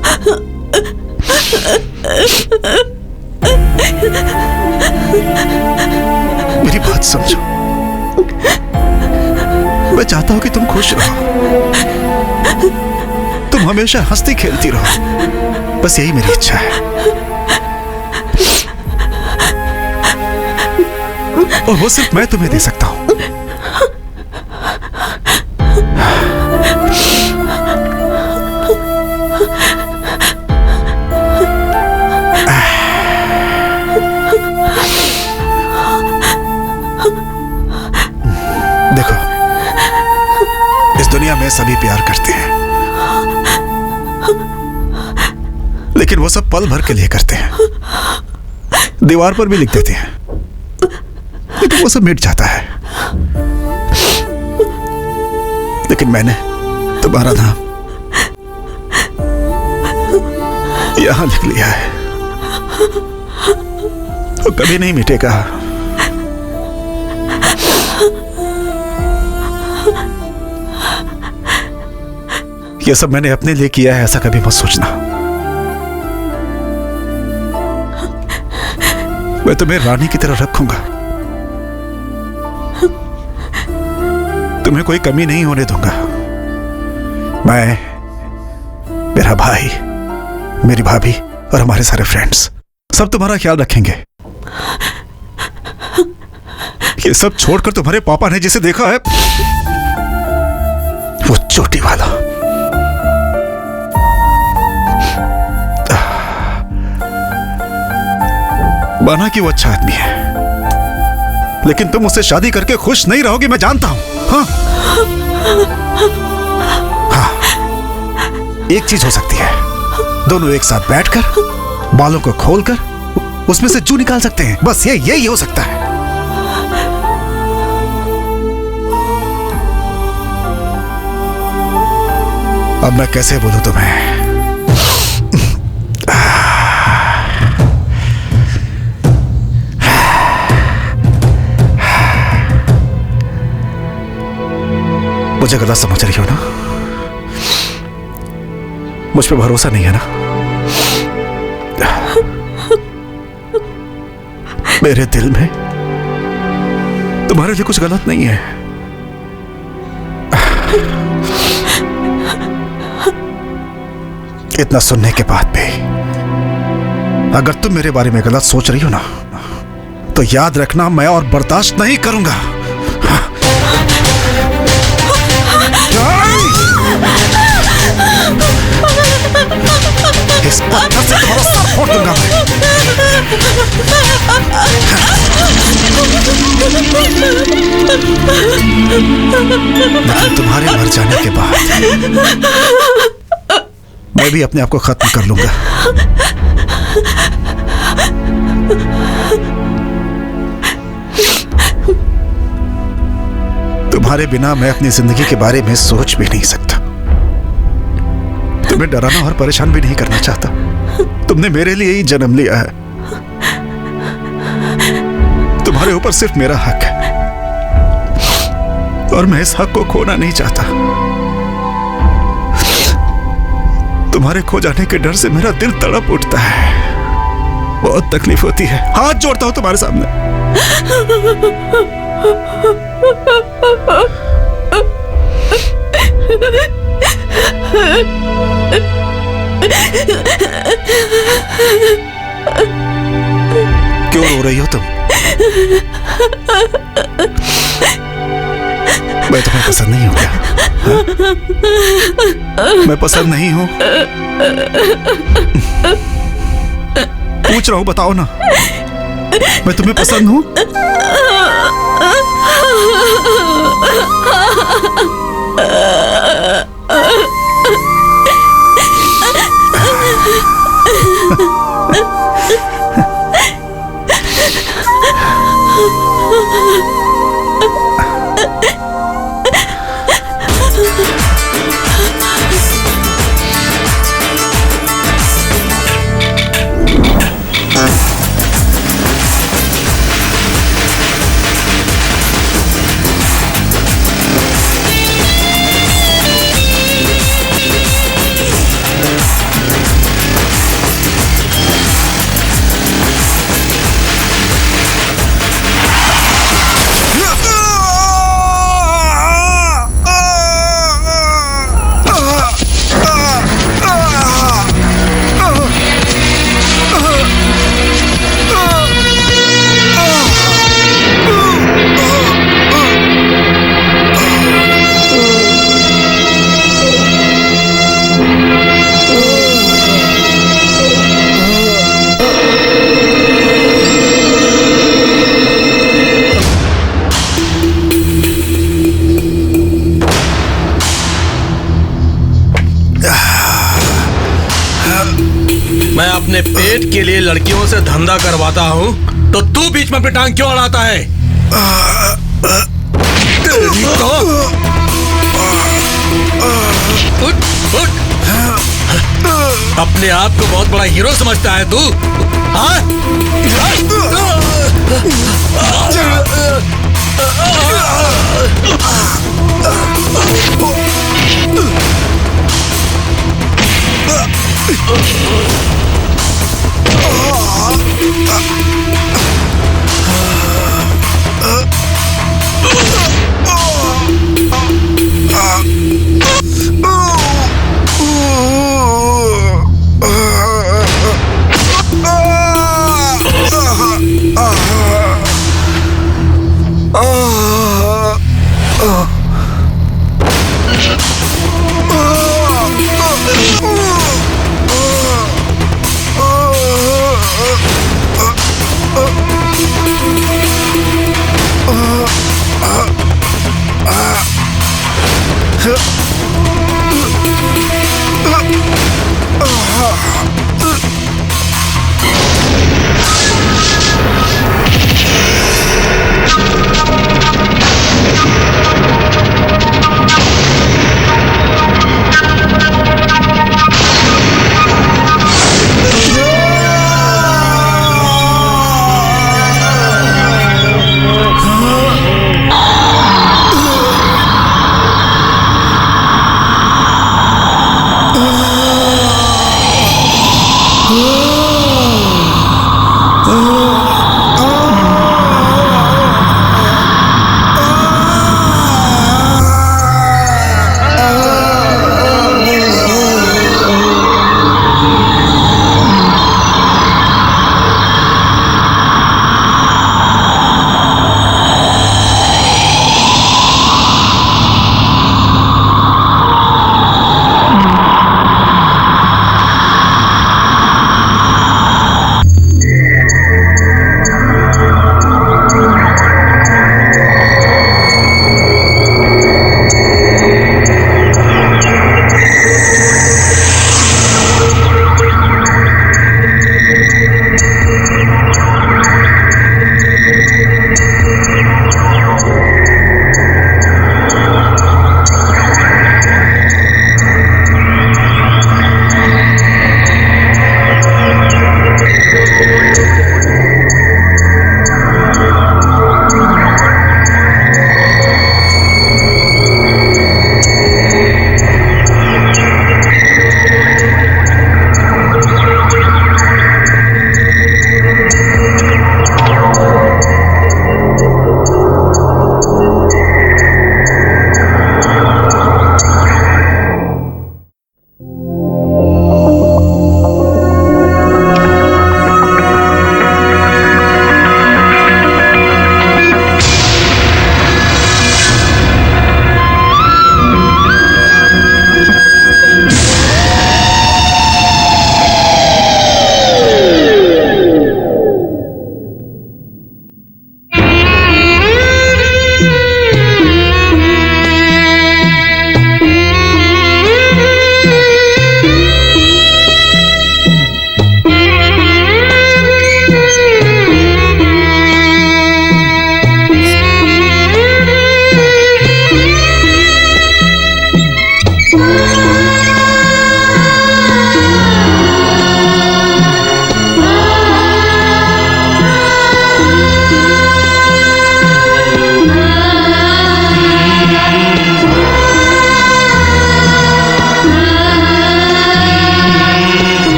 मेरी बात समझो। मैं चाहता हूं कि तुम खुश रहो, तुम हमेशा हंसती खेलती रहो, बस यही मेरी इच्छा है। और वो सिर्फ मैं तुम्हें दे सकता हूं। देखो, इस दुनिया में सभी प्यार करते हैं, लेकिन वो सब पल भर के लिए करते हैं। दीवार पर भी लिख देते हैं, लेकिन वो सब मिट जाता है। लेकिन मैंने तुम्हारा नाम यहां लिख लिया है, वो कभी नहीं मिटेगा। ये सब मैंने अपने लिए किया है, ऐसा कभी मत सोचना। मैं तुम्हें रानी की तरह रखूंगा, तुम्हें कोई कमी नहीं होने दूंगा। मैं, मेरा भाई, मेरी भाभी और हमारे सारे फ्रेंड्स सब तुम्हारा ख्याल रखेंगे। ये सब छोड़कर तुम्हारे पापा ने जिसे देखा है, वो चोटी वाला, माना कि वो अच्छा आदमी है, लेकिन तुम उससे शादी करके खुश नहीं रहोगी, मैं जानता हूं। हाँ, हाँ, एक चीज हो सकती है, दोनों एक साथ बैठकर बालों को खोलकर उसमें से जू निकाल सकते हैं, बस यही हो सकता है। अब मैं कैसे बोलूं तुम्हें? मुझे गलत समझ रही हो ना? मुझ पे भरोसा नहीं है ना? मेरे दिल में तुम्हारे लिए कुछ गलत नहीं है। इतना सुनने के बाद भी अगर तुम मेरे बारे में गलत सोच रही हो ना, तो याद रखना मैं और बर्दाश्त नहीं करूंगा। इस पत्थर से तुम्हारा सर फोड़ दूंगा लेकिन तुम्हारे मर जाने के बाद मैं भी अपने आप को खत्म कर लूंगा। तुम्हारे बिना मैं अपनी जिंदगी के बारे में सोच भी नहीं सकता। तुम्हें डराना और परेशान भी नहीं करना चाहता। तुमने मेरे लिए ही जन्म लिया है। तुम्हारे ऊपर सिर्फ मेरा हक है और मैं इस हक को खोना नहीं चाहता। तुम्हारे खो जाने के डर से मेरा दिल तड़प उठता है। बहुत तकलीफ होती है। हाथ जोड़ता हूं तुम्हारे सामने। क्यों रो रही हो तुम? मैं तुम्हें पसंद नहीं हूं क्या? मैं पसंद नहीं हूं? पूछ रहा हूं, बताओ ना। मैं तुम्हें पसंद हूं? मैं अपने पेट के लिए लड़कियों से धंधा करवाता हूँ, तो तू बीच में अपनी टांग क्यों अड़ाता है? तेरी तो उठ। अपने आप को बहुत बड़ा हीरो समझता है तू? हाँ?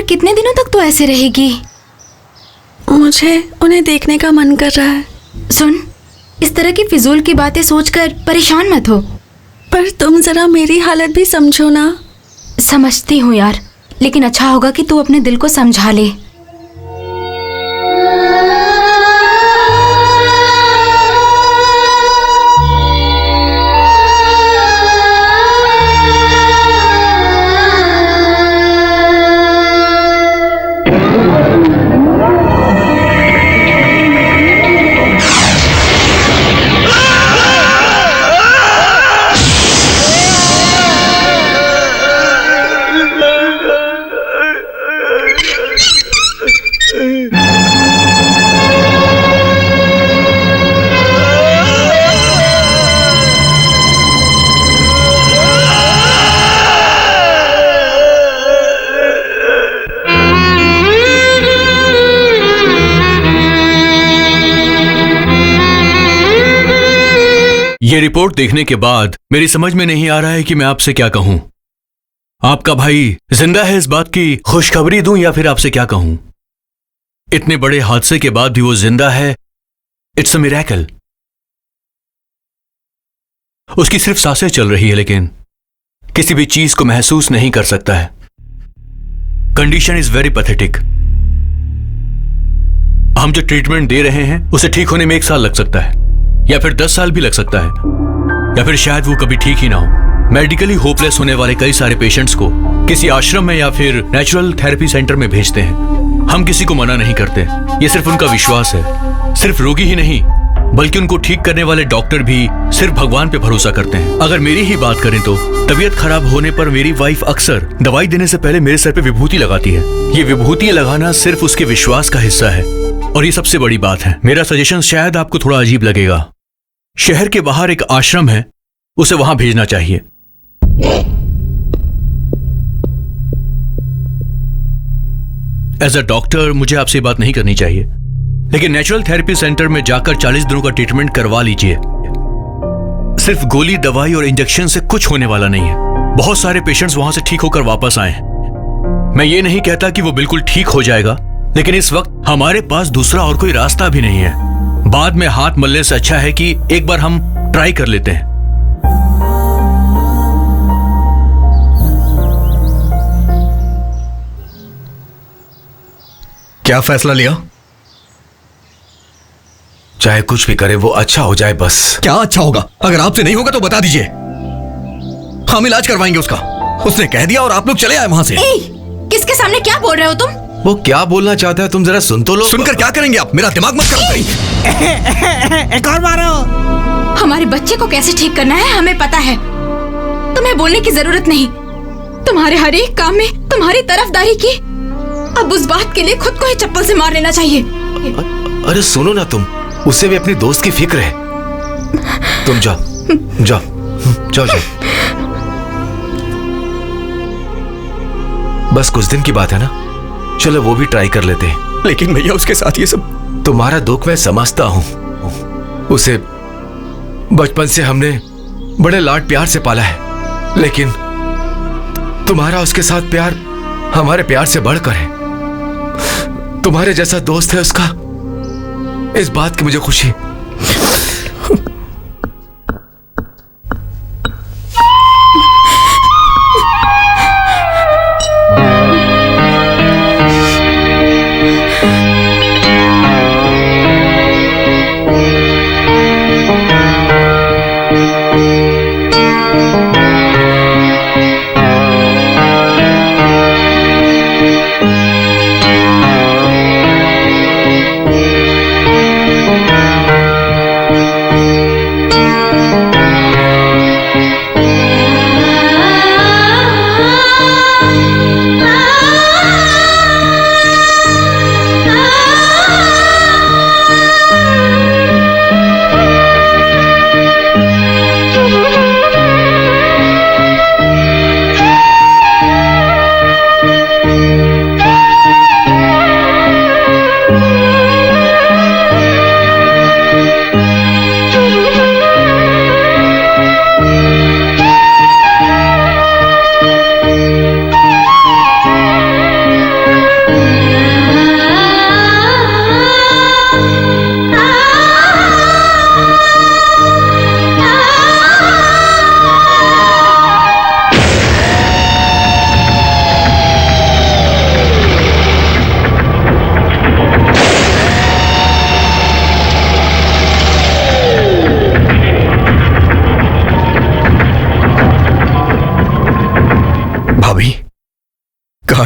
कितने दिनों तक तो ऐसे रहेगी? मुझे उन्हें देखने का मन कर रहा है। सुन, इस तरह की फिजूल की बातें सोचकर परेशान मत हो। पर तुम जरा मेरी हालत भी समझो ना। समझती हूँ यार, लेकिन अच्छा होगा कि तू अपने दिल को समझा ले। ये रिपोर्ट देखने के बाद मेरी समझ में नहीं आ रहा है कि मैं आपसे क्या कहूं। आपका भाई जिंदा है, इस बात की खुशखबरी दूं या फिर आपसे क्या कहूं? इतने बड़े हादसे के बाद भी वो जिंदा है। It's a miracle. उसकी सिर्फ सांसें चल रही है, लेकिन किसी भी चीज को महसूस नहीं कर सकता है। Condition is very pathetic. हम जो ट्रीटमेंट दे रहे हैं उसे ठीक होने में 1 साल लग सकता है, या फिर 10 साल भी लग सकता है, या फिर शायद वो कभी ठीक ही ना हो। मेडिकली होपलेस होने वाले कई सारे पेशेंट्स को किसी आश्रम में या फिर नेचुरल थेरेपी सेंटर में भेजते हैं। हम किसी को मना नहीं करते, ये सिर्फ उनका विश्वास है। सिर्फ रोगी ही नहीं, बल्कि उनको ठीक करने वाले डॉक्टर भी सिर्फ भगवान पे भरोसा करते हैं। अगर मेरी ही बात करें तो तबीयत खराब होने पर मेरी वाइफ अक्सर दवाई देने से पहले मेरे सर पे विभूति लगाती है। ये विभूति लगाना सिर्फ उसके विश्वास का हिस्सा है, और ये सबसे बड़ी बात है। मेरा सजेशन शायद आपको थोड़ा अजीब लगेगा। शहर के बाहर एक आश्रम है, उसे वहां भेजना चाहिए। एज अ डॉक्टर मुझे आपसे ये बात नहीं करनी चाहिए, लेकिन नेचुरल थेरेपी सेंटर में जाकर 40 दिनों का ट्रीटमेंट करवा लीजिए। सिर्फ गोली, दवाई और इंजेक्शन से कुछ होने वाला नहीं है। बहुत सारे पेशेंट्स वहां से ठीक होकर वापस आए हैं। मैं ये नहीं कहता कि वो बिल्कुल ठीक हो जाएगा, लेकिन इस वक्त हमारे पास दूसरा और कोई रास्ता भी नहीं है। बाद में हाथ मलने से अच्छा है कि एक बार हम ट्राई कर लेते हैं। क्या फैसला लिया? चाहे कुछ भी करे वो अच्छा हो जाए बस। क्या अच्छा होगा? अगर आपसे नहीं होगा तो बता दीजिए, हम इलाज करवाएंगे उसका। उसने कह दिया और आप लोग चले आए वहां से। किसके सामने क्या बोल रहे हो तुम? वो क्या बोलना चाहता है तुम जरा सुन तो लो। सुनकर क्या करेंगे आप? मेरा दिमाग मत खराब। एक और मारो। हमारे बच्चे को कैसे ठीक करना है हमें पता है, तुम्हें बोलने की जरूरत नहीं। तुम्हारे हर एक काम में तुम्हारी तरफदारी की। अब उस बात के लिए खुद को ही चप्पल से मार लेना चाहिए। अरे सुनो ना, तुम उसे भी अपनी दोस्त की फिक्र है। तुम जाओ जाओ जाओ जाओ। बस कुछ दिन की बात है ना, चलो वो भी ट्राई कर लेते हैं। लेकिन भैया उसके साथ ये सब। तुम्हारा दुख मैं समझता हूं। उसे बचपन से हमने बड़े लाड प्यार से पाला है, लेकिन तुम्हारा उसके साथ प्यार हमारे प्यार से बढ़कर है। तुम्हारे जैसा दोस्त है उसका, इस बात की मुझे खुशी।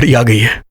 बारी आ गई है।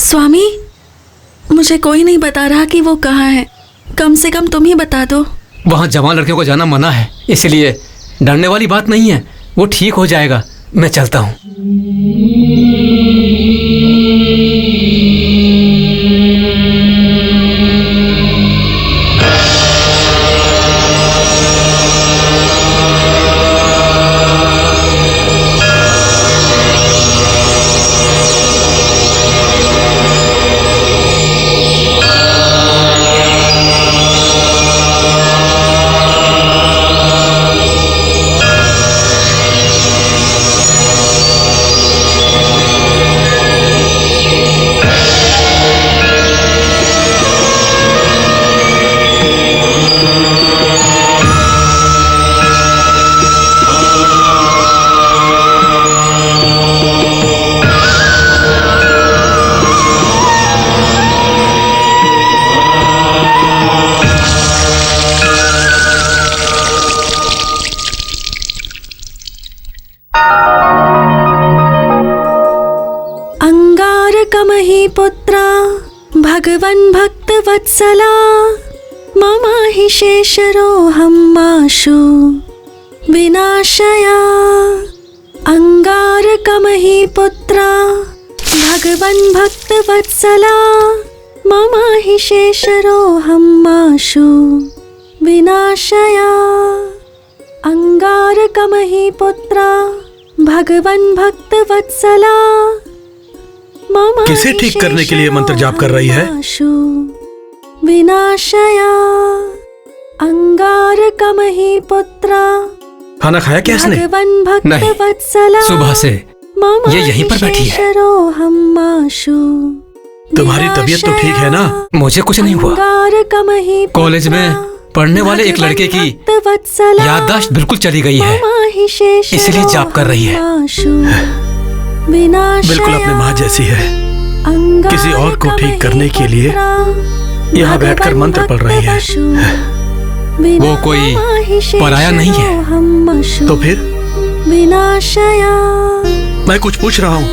स्वामी, मुझे कोई नहीं बता रहा कि वो कहाँ है। कम से कम तुम ही बता दो। वहाँ जवान लड़कियों को जाना मना है, इसलिए डरने वाली बात नहीं है, वो ठीक हो जाएगा। मैं चलता हूँ। पुत्रा भगवन् भक्त वत्सला मम हि शेषरोऽहं माशु विनाशया। अंगारकमहि पुत्रा भगवन् भक्त वत्सला मम हि शेषरोऽहं माशु विनाशया। अंगारकमहि पुत्रा भगवन् भक्त वत्सला। किसे ठीक करने के लिए मंत्र जाप कर रही है? विनाशया अंगारकमहि पुत्रा। खाना खाया क्या इसने? नहीं, सुबह से ये यहीं पर बैठी है। तुम्हारी तबीयत तो ठीक है ना? मुझे कुछ नहीं हुआ। कॉलेज में पढ़ने वाले एक लड़के की याददाश्त बिल्कुल चली गई है, इसलिए जाप कर रही है। बिल्कुल अपने माँ जैसी है। किसी और को ठीक करने के लिए यहाँ बैठकर मंत्र पढ़ रही है। वो कोई पराया नहीं है। तो फिर मैं कुछ पूछ रहा हूँ।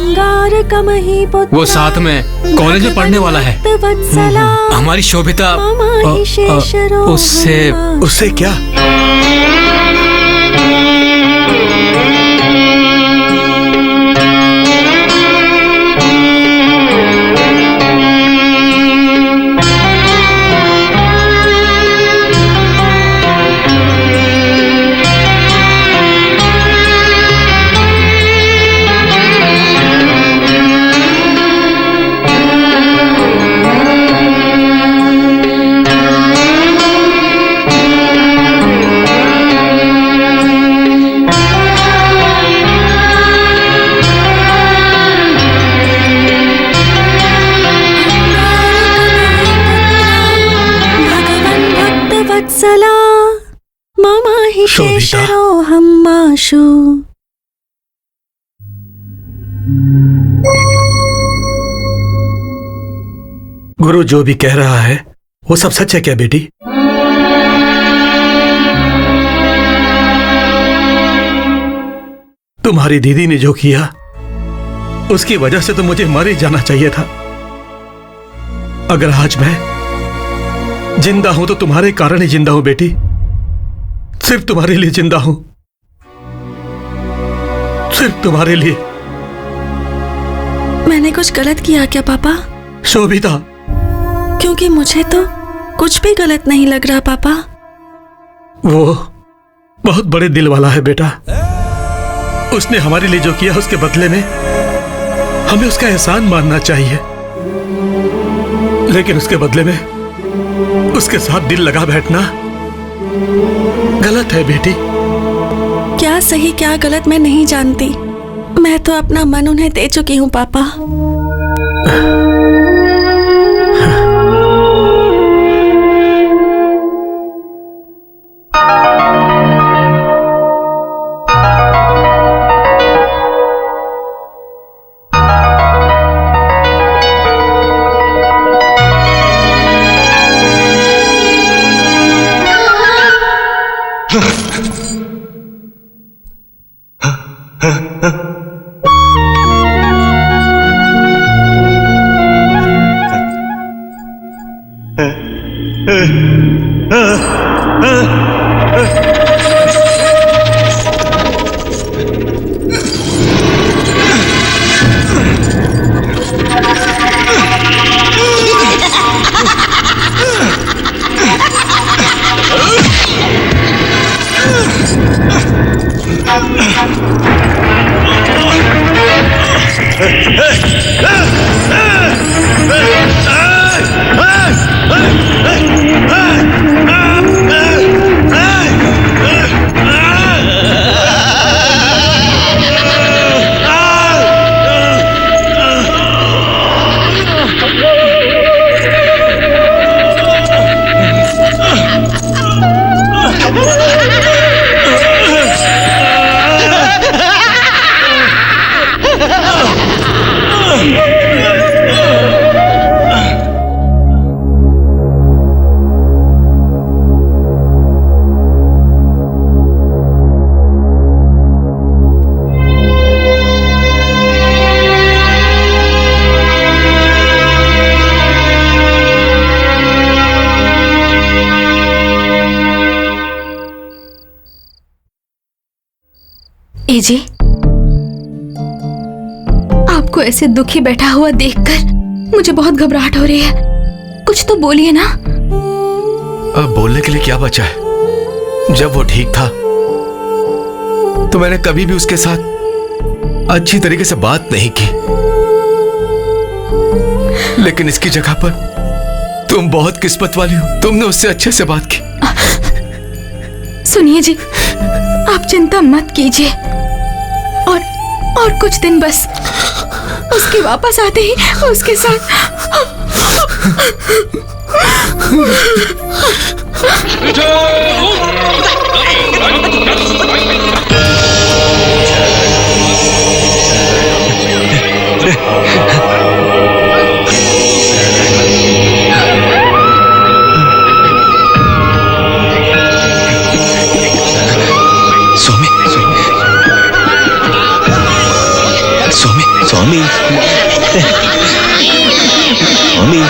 वो साथ में कॉलेज में पढ़ने वाला है। हमारी शोभिता उससे क्या? शेषरोऽहं माशु। गुरु जो भी कह रहा है वो सब सच है क्या बेटी? तुम्हारी दीदी ने जो किया उसकी वजह से तो मुझे मर ही जाना चाहिए था। अगर आज मैं जिंदा हूं तो तुम्हारे कारण ही जिंदा हूं बेटी, सिर्फ तुम्हारे लिए जिंदा हूं, सिर्फ तुम्हारे लिए। मैंने कुछ गलत किया क्या पापा? शोभिता, क्योंकि मुझे तो कुछ भी गलत नहीं लग रहा पापा। वो बहुत बड़े दिल वाला है बेटा। उसने हमारे लिए जो किया उसके बदले में हमें उसका एहसान मानना चाहिए, लेकिन उसके बदले में उसके साथ दिल लगा बैठना गलत है बेटी। क्या सही क्या गलत मैं नहीं जानती, मैं तो अपना मन उन्हें दे चुकी हूँ पापा। जी, आपको ऐसे दुखी बैठा हुआ देखकर मुझे बहुत घबराहट हो रही है। कुछ तो बोलिए ना। अब बोलने के लिए क्या बचा है? जब वो ठीक था तो मैंने कभी भी उसके साथ अच्छी तरीके से बात नहीं की, लेकिन इसकी जगह पर तुम बहुत किस्मत वाली हो, तुमने उससे अच्छे से बात की। सुनिए जी, आप चिंता मत कीजिए, और कुछ दिन बस, उसके वापस आते ही उसके साथ स्वामी स्वामी स्वामी, स्वामी,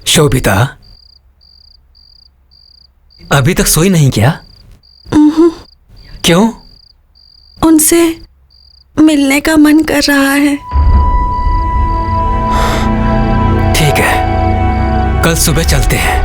शोभिता, अभी तक सोई नहीं क्या? क्यों? उनसे मिलने का मन कर रहा है। ठीक है, कल सुबह चलते हैं।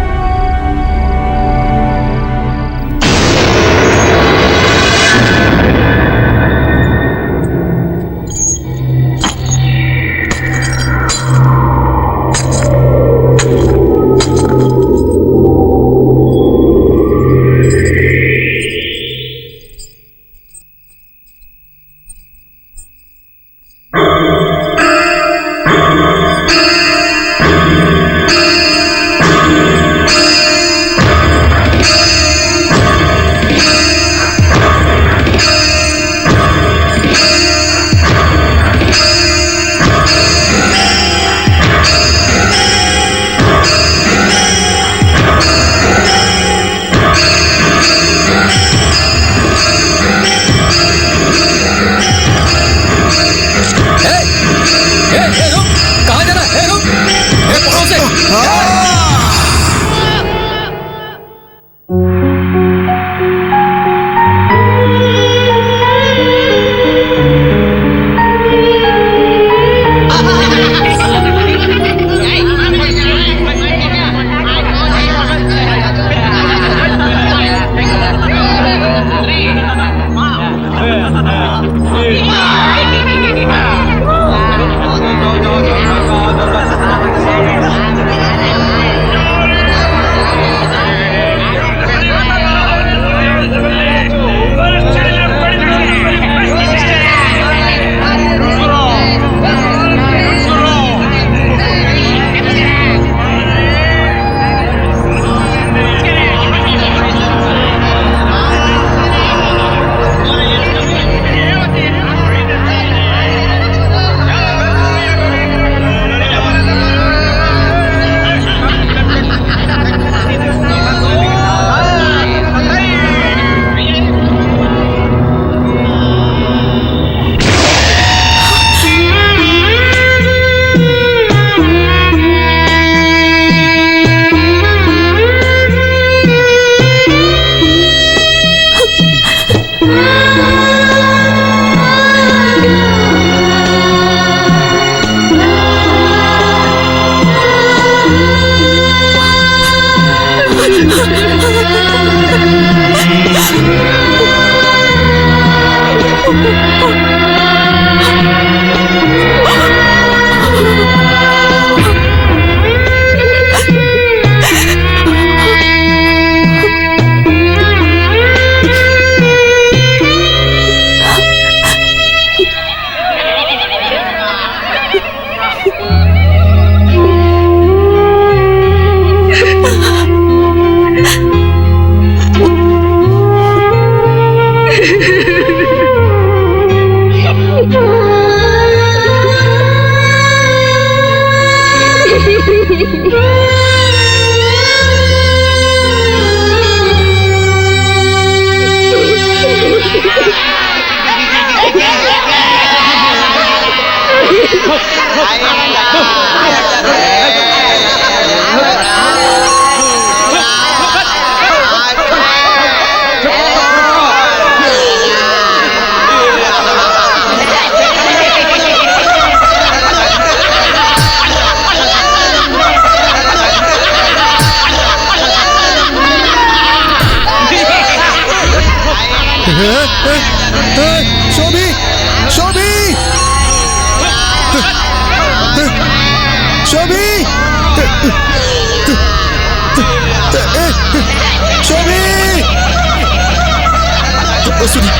शोभी शोभी शोभी शोभी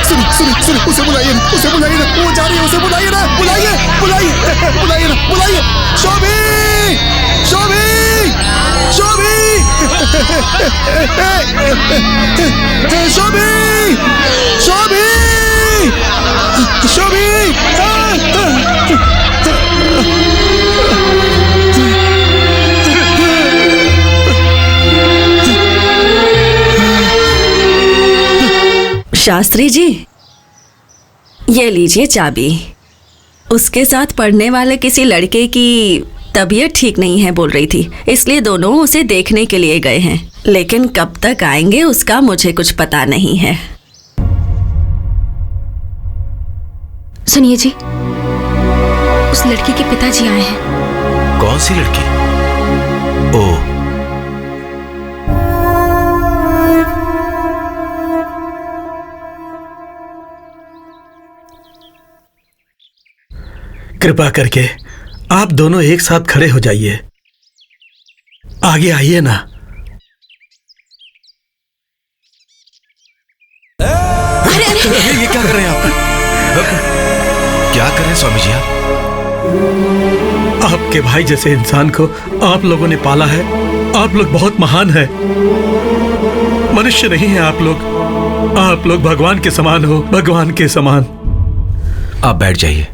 सुनिए उसे बुलाइए ना, वो जा रही है, उसे बुलाइए ना, बुलाइए शोभी शोभी शोभी शोभी शोभी शोभी शास्त्री जी, ये लीजिए चाबी। उसके साथ पढ़ने वाले किसी लड़के की तबीयत ठीक नहीं है बोल रही थी, इसलिए दोनों उसे देखने के लिए गए हैं, लेकिन कब तक आएंगे उसका मुझे कुछ पता नहीं है। सुनिए जी, उस लड़की के पिताजी आए हैं। कौन सी लड़की? ओह, कृपा करके आप दोनों एक साथ खड़े हो जाइए, आगे आइए ना। ये क्या कर रहे हैं आप? क्या कर रहे हैं स्वामी जी आप? आपके भाई जैसे इंसान को आप लोगों ने पाला है। आप लोग बहुत महान हैं। मनुष्य नहीं है आप लोग भगवान के समान हो, भगवान के समान। आप बैठ जाइए।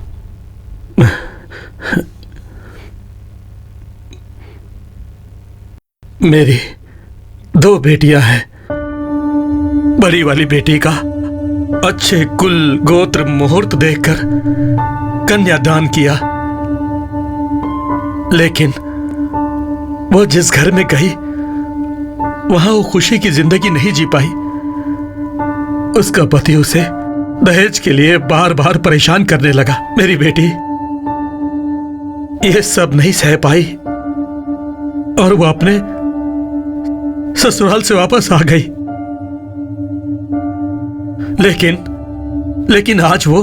मेरी 2 बेटियां हैं। बड़ी वाली बेटी का अच्छे कुल गोत्र मुहूर्त देखकर कन्यादान किया, लेकिन वो जिस घर में गई वहां वो खुशी की जिंदगी नहीं जी पाई। उसका पति उसे दहेज के लिए बार बार परेशान करने लगा। मेरी बेटी ये सब नहीं सह पाई और वो अपने ससुराल से वापस आ गई। लेकिन आज वो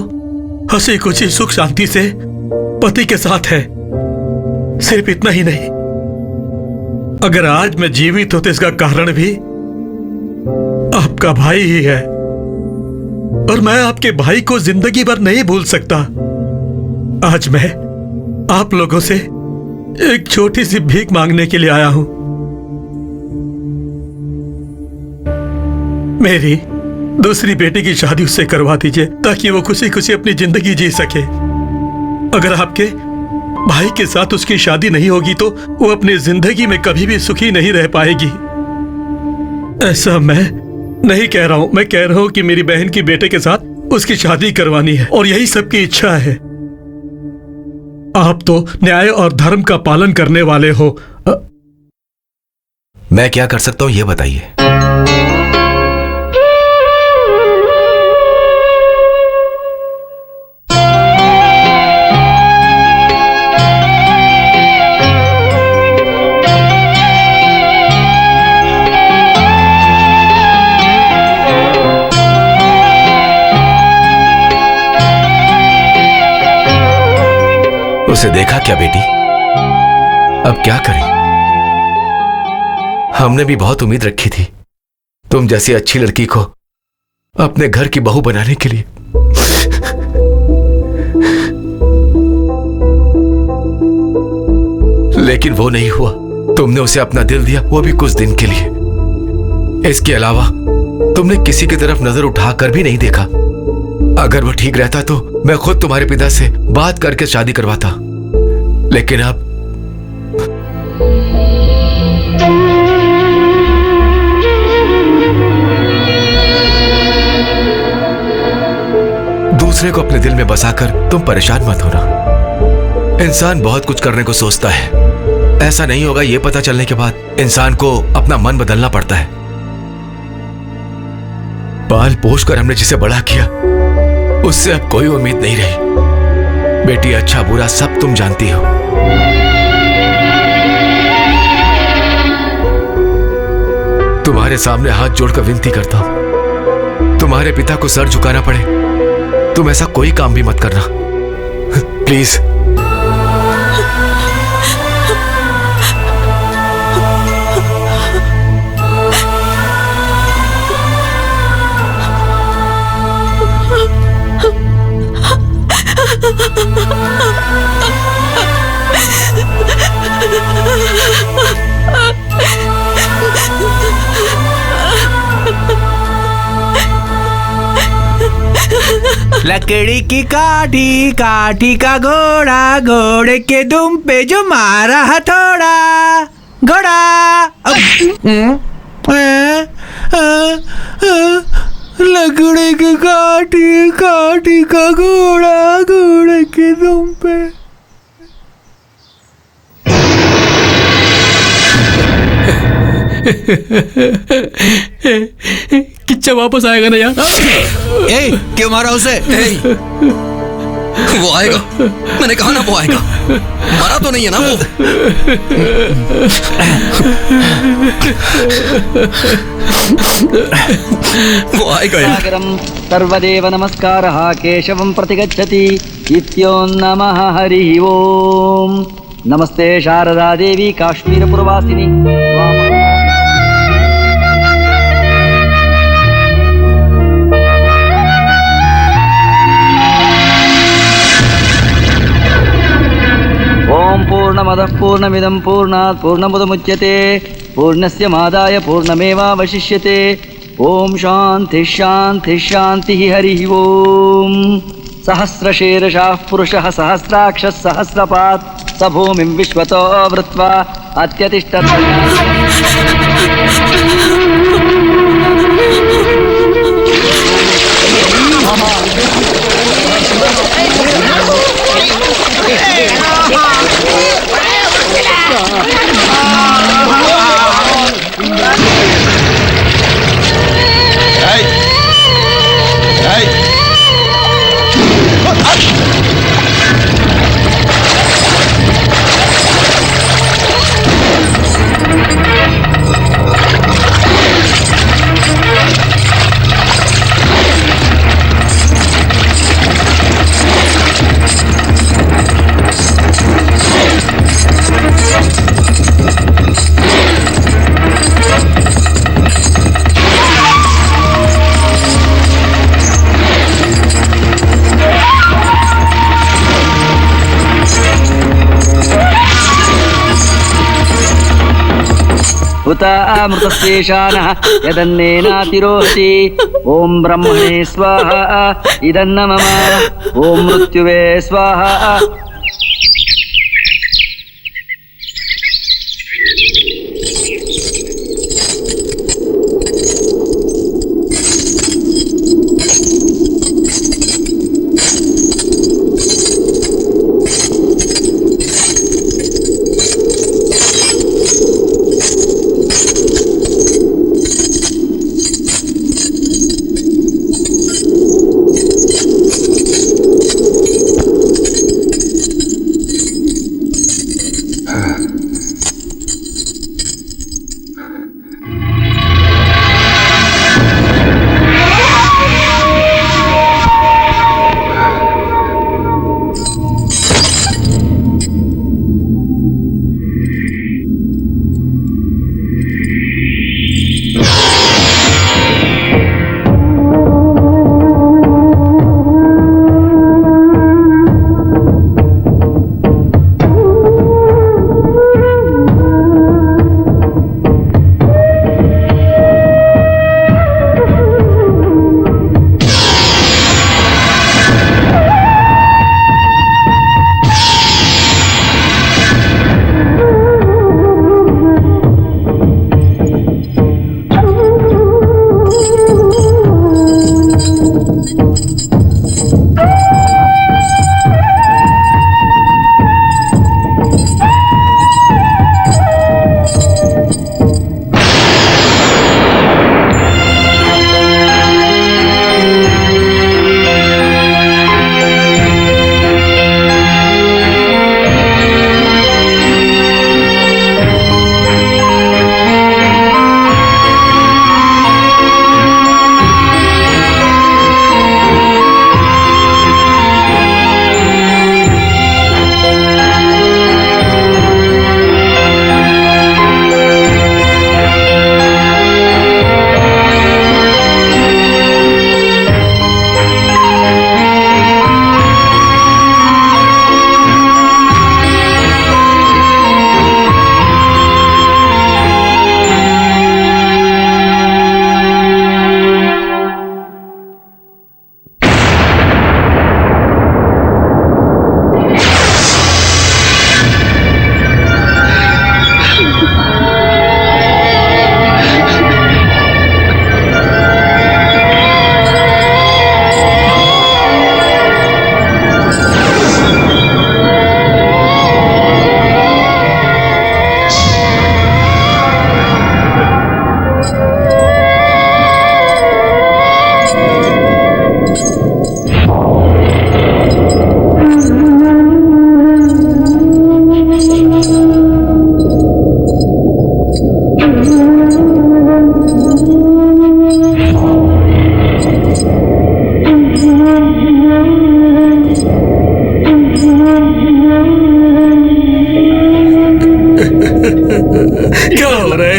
हंसी खुशी सुख शांति से पति के साथ है। सिर्फ इतना ही नहीं, अगर आज मैं जीवित हूं तो इसका कारण भी आपका भाई ही है, और मैं आपके भाई को जिंदगी भर नहीं भूल सकता। आज मैं आप लोगों से एक छोटी सी भीख मांगने के लिए आया हूं। मेरी दूसरी बेटी की शादी उससे करवा दीजिए ताकि वो खुशी खुशी अपनी जिंदगी जी सके। अगर आपके भाई के साथ उसकी शादी नहीं होगी तो वो अपनी जिंदगी में कभी भी सुखी नहीं रह पाएगी। ऐसा मैं नहीं कह रहा हूं, मैं कह रहा हूं कि मेरी बहन की बेटे के साथ उसकी शादी करवानी है और यही सबकी इच्छा है। आप तो न्याय और धर्म का पालन करने वाले हो। मैं क्या कर सकता हूं ये बताइए। उसे देखा क्या बेटी? अब क्या करें? हमने भी बहुत उम्मीद रखी थी तुम जैसी अच्छी लड़की को अपने घर की बहू बनाने के लिए। लेकिन वो नहीं हुआ। तुमने उसे अपना दिल दिया, वो भी कुछ दिन के लिए। इसके अलावा तुमने किसी की तरफ नजर उठाकर भी नहीं देखा। अगर वो ठीक रहता तो मैं खुद तुम्हारे पिता से बात करके शादी करवाता, लेकिन अब दूसरे को अपने दिल में बसाकर तुम परेशान मत होना। इंसान बहुत कुछ करने को सोचता है, ऐसा नहीं होगा ये पता चलने के बाद इंसान को अपना मन बदलना पड़ता है। पाल पोष कर हमने जिसे बड़ा किया उससे अब कोई उम्मीद नहीं रही। बेटी अच्छा बुरा सब तुम जानती हो। तुम्हारे सामने हाथ जोड़कर विनती करता हूं, तुम्हारे पिता को सर झुकाना पड़े तुम ऐसा कोई काम भी मत करना प्लीज। लकड़ी की काठी, काठी का घोड़ा, घोड़े के दुम पे जो मारा हथौड़ा, घोड़ा। लकड़ी की काठी, काठी का घोड़ा, घोड़े के दुम पे। किच्चा वापस आएगा ना यार? क्यों मारा उसे? वो आएगा, मैंने कहा ना वो आएगा। मरा तो नहीं है ना वो? वो आएगा यार। सर्वदेव नमस्कारः केशवं प्रतिगच्छति इत्यो नमः हरिः ओम। नमस्ते शारदा देवी काश्मीरपुरवासिनी। ओम पूर्णमदः पूर्णमिदं पूर्णात् पूर्णमुदमुच्यते पूर्णस्य मादाय पूर्णमेवावशिष्यते। ओम शांति शांति शांतिः हरिः ओम। सहस्रशीर्षः पुरुषः सहस्राक्षः सहस्रपात् स भूमिं विश्वतो वृत्वा अत्यतिष्ठत्। अमृतस्येषानः यदन्नेनातिरोहति। ओम ब्रह्मणे स्वाहा इदन्न मम। ओम मृत्युवे स्वाहा।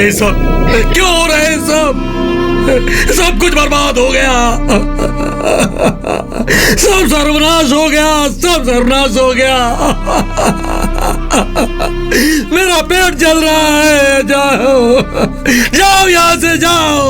है सब? क्यों हो रहा है सब? सब कुछ बर्बाद हो गया, सब सर्वनाश हो गया, सब सर्वनाश हो गया। मेरा पेट जल रहा है, जाओ जाओ यहां से जाओ।